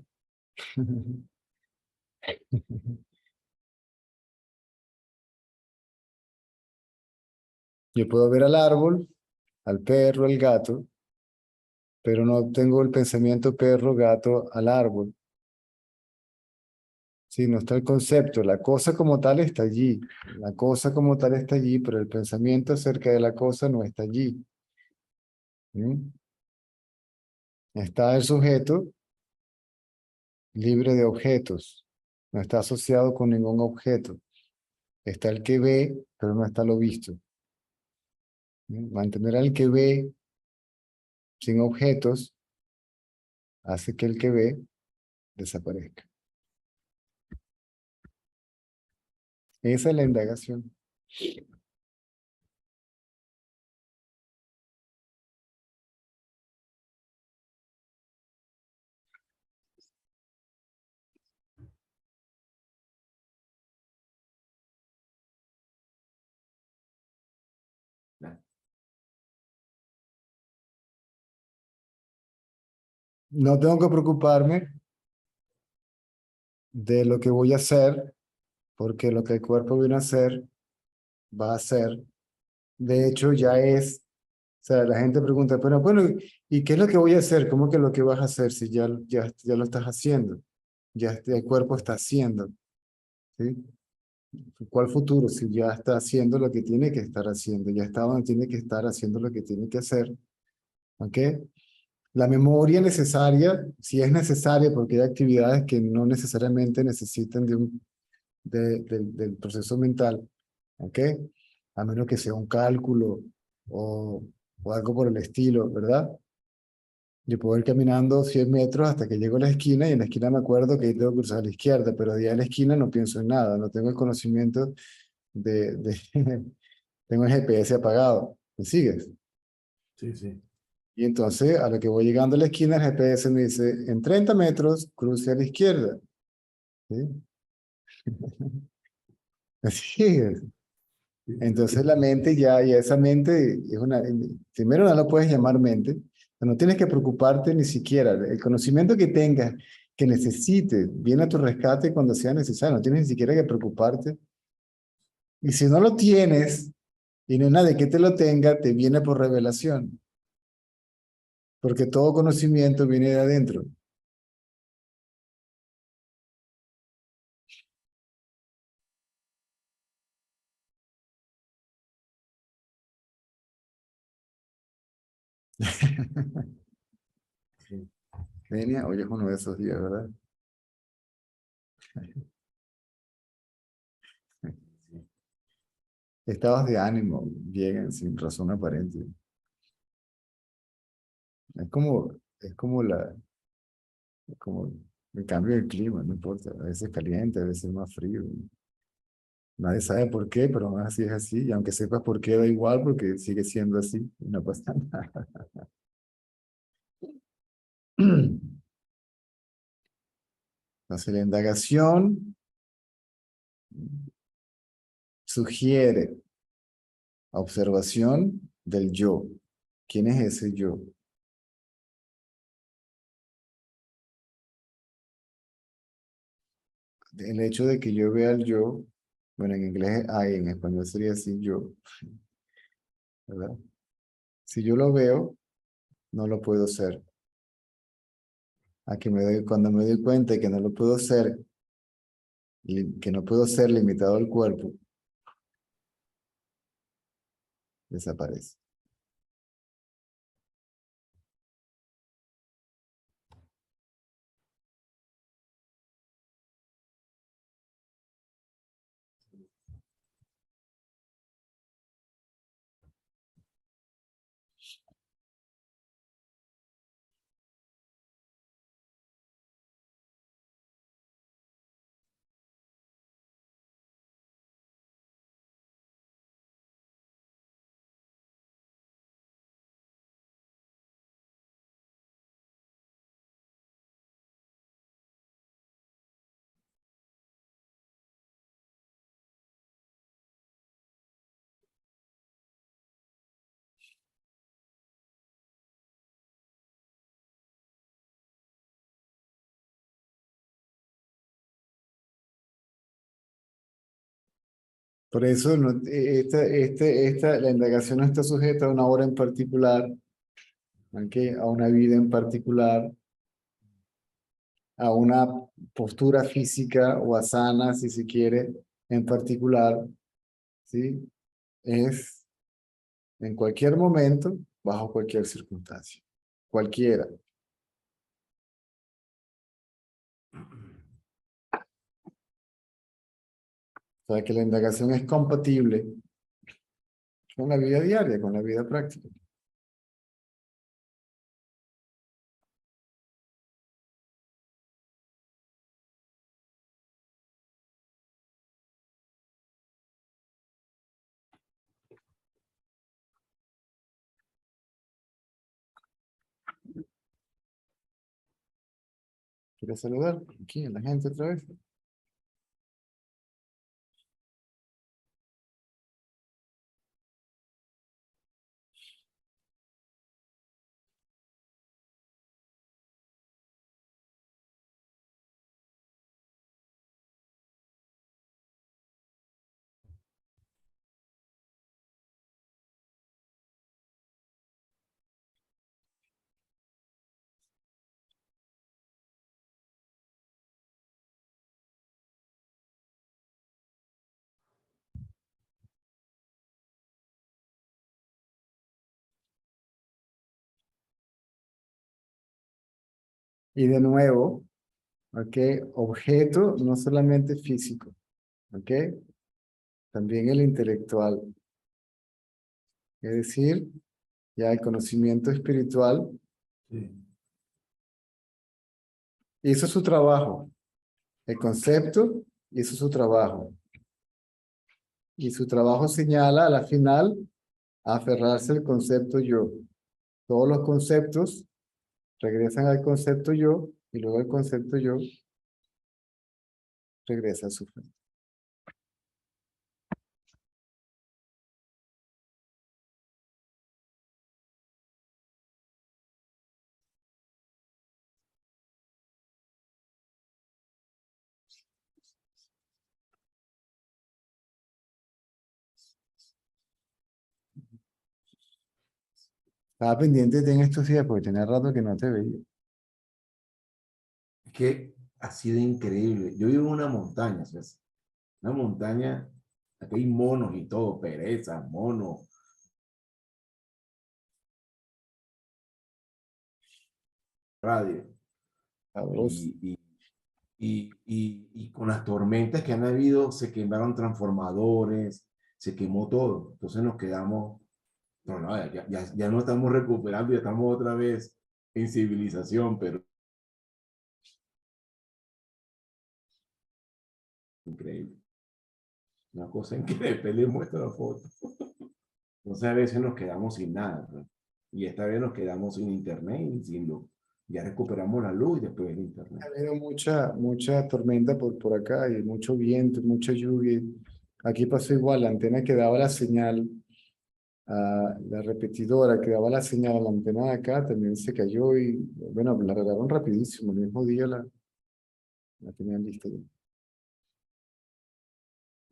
Yo puedo ver al árbol, al perro, al gato, pero no tengo el pensamiento perro, gato al árbol. Sí, no está el concepto, la cosa como tal está allí, la cosa como tal está allí, pero el pensamiento acerca de la cosa no está allí. ¿Mm? Está el sujeto libre de objetos, no está asociado con ningún objeto. Está el que ve, pero no está lo visto. Mantener al que ve sin objetos hace que el que ve desaparezca. Esa es la indagación. No tengo que preocuparme de lo que voy a hacer, porque lo que el cuerpo viene a hacer, va a hacer. De hecho, ya es. O sea, la gente pregunta, pero bueno, ¿y qué es lo que voy a hacer? ¿Cómo que lo que vas a hacer si ya lo estás haciendo? Ya el cuerpo está haciendo. ¿Sí? ¿Cuál futuro? Si ya está haciendo lo que tiene que estar haciendo, ya está donde tiene que estar haciendo lo que tiene que hacer. ¿Ok? La memoria necesaria, si es necesaria, porque hay actividades que no necesariamente necesitan del proceso mental. ¿Ok? A menos que sea un cálculo o, o algo por el estilo, ¿verdad? Yo puedo ir caminando 100 metros hasta que llego a la esquina y en la esquina me acuerdo que ahí tengo que cruzar a la izquierda, pero de ahí a la esquina no pienso en nada, no tengo el conocimiento de tengo el GPS apagado. ¿Me sigues? Sí, sí. Y entonces a lo que voy llegando a la esquina el GPS me dice, en 30 metros cruce a la izquierda. ¿Sí? ¿Me sigues? Entonces la mente ya, y esa mente es una, primero no lo puedes llamar mente, no tienes que preocuparte ni siquiera, el conocimiento que tengas, que necesites, viene a tu rescate cuando sea necesario, no tienes ni siquiera que preocuparte. Y si no lo tienes, y no hay nadie que te lo tenga, te viene por revelación, porque todo conocimiento viene de adentro. Sí. Genia, hoy es uno de esos días, ¿verdad? Estados de ánimo llegan sin razón aparente. Es como como el cambio del clima, no importa, a veces caliente, a veces más frío. Nadie sabe por qué, pero aún así es así, y aunque sepas por qué, da igual porque sigue siendo así, y no pasa nada. Entonces la indagación sugiere observación del yo. ¿Quién es ese yo? El hecho de que yo vea al yo, bueno, en inglés es I, en español sería así yo, ¿verdad? Si yo lo veo, no lo puedo ser. Cuando me doy cuenta de que no lo puedo ser, que no puedo ser limitado al cuerpo, desaparece. Por eso la indagación no está sujeta a una hora en particular, ¿ok? A una vida en particular, a una postura física o asana, si se quiere, en particular, ¿sí? Es en cualquier momento, bajo cualquier circunstancia, cualquiera. O sea que la indagación es compatible con la vida diaria, con la vida práctica. ¿Quieres saludar aquí a la gente otra vez? Y de nuevo, ¿ok? Objeto no solamente físico, ¿ok? También el intelectual. Es decir, ya el conocimiento espiritual Sí. hizo su trabajo. El concepto hizo su trabajo. Y su trabajo señala a la final a aferrarse al concepto yo. Todos los conceptos regresan al concepto yo y luego el concepto yo regresa a su fuente. Estaba pendiente de ti en estos días porque tenía rato que no te veía. Es que ha sido increíble. Yo vivo en una montaña, ¿sabes? Una montaña, aquí hay monos y todo, perezas, monos, radio. Sabroso. Y con las tormentas que han habido, se quemaron transformadores, se quemó todo. Entonces nos quedamos, no, ya no estamos recuperando, ya estamos otra vez en civilización, pero increíble. Una cosa increíble, les muestro la foto. Entonces a veces nos quedamos sin nada, ¿no? Y esta vez nos quedamos sin internet y sin luz. Ya recuperamos la luz y después el internet. Ha habido mucha tormenta por acá y mucho viento, mucha lluvia. Aquí pasó igual, la antena que daba la señal, a la repetidora que daba la señal a la antena de acá también se cayó y bueno, la arreglaron rapidísimo, el mismo día la tenían lista ya.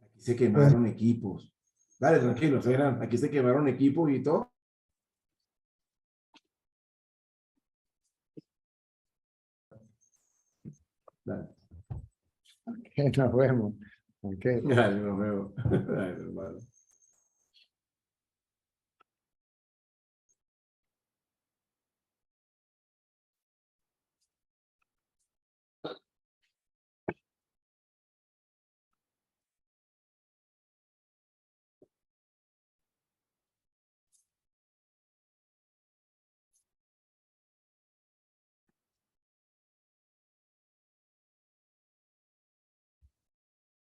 Aquí se quemaron equipos. Dale, tranquilo, Serán. Aquí se quemaron equipos y todo. Dale. Nos vemos. Okay. Dale, nos vemos. Dale, hermano.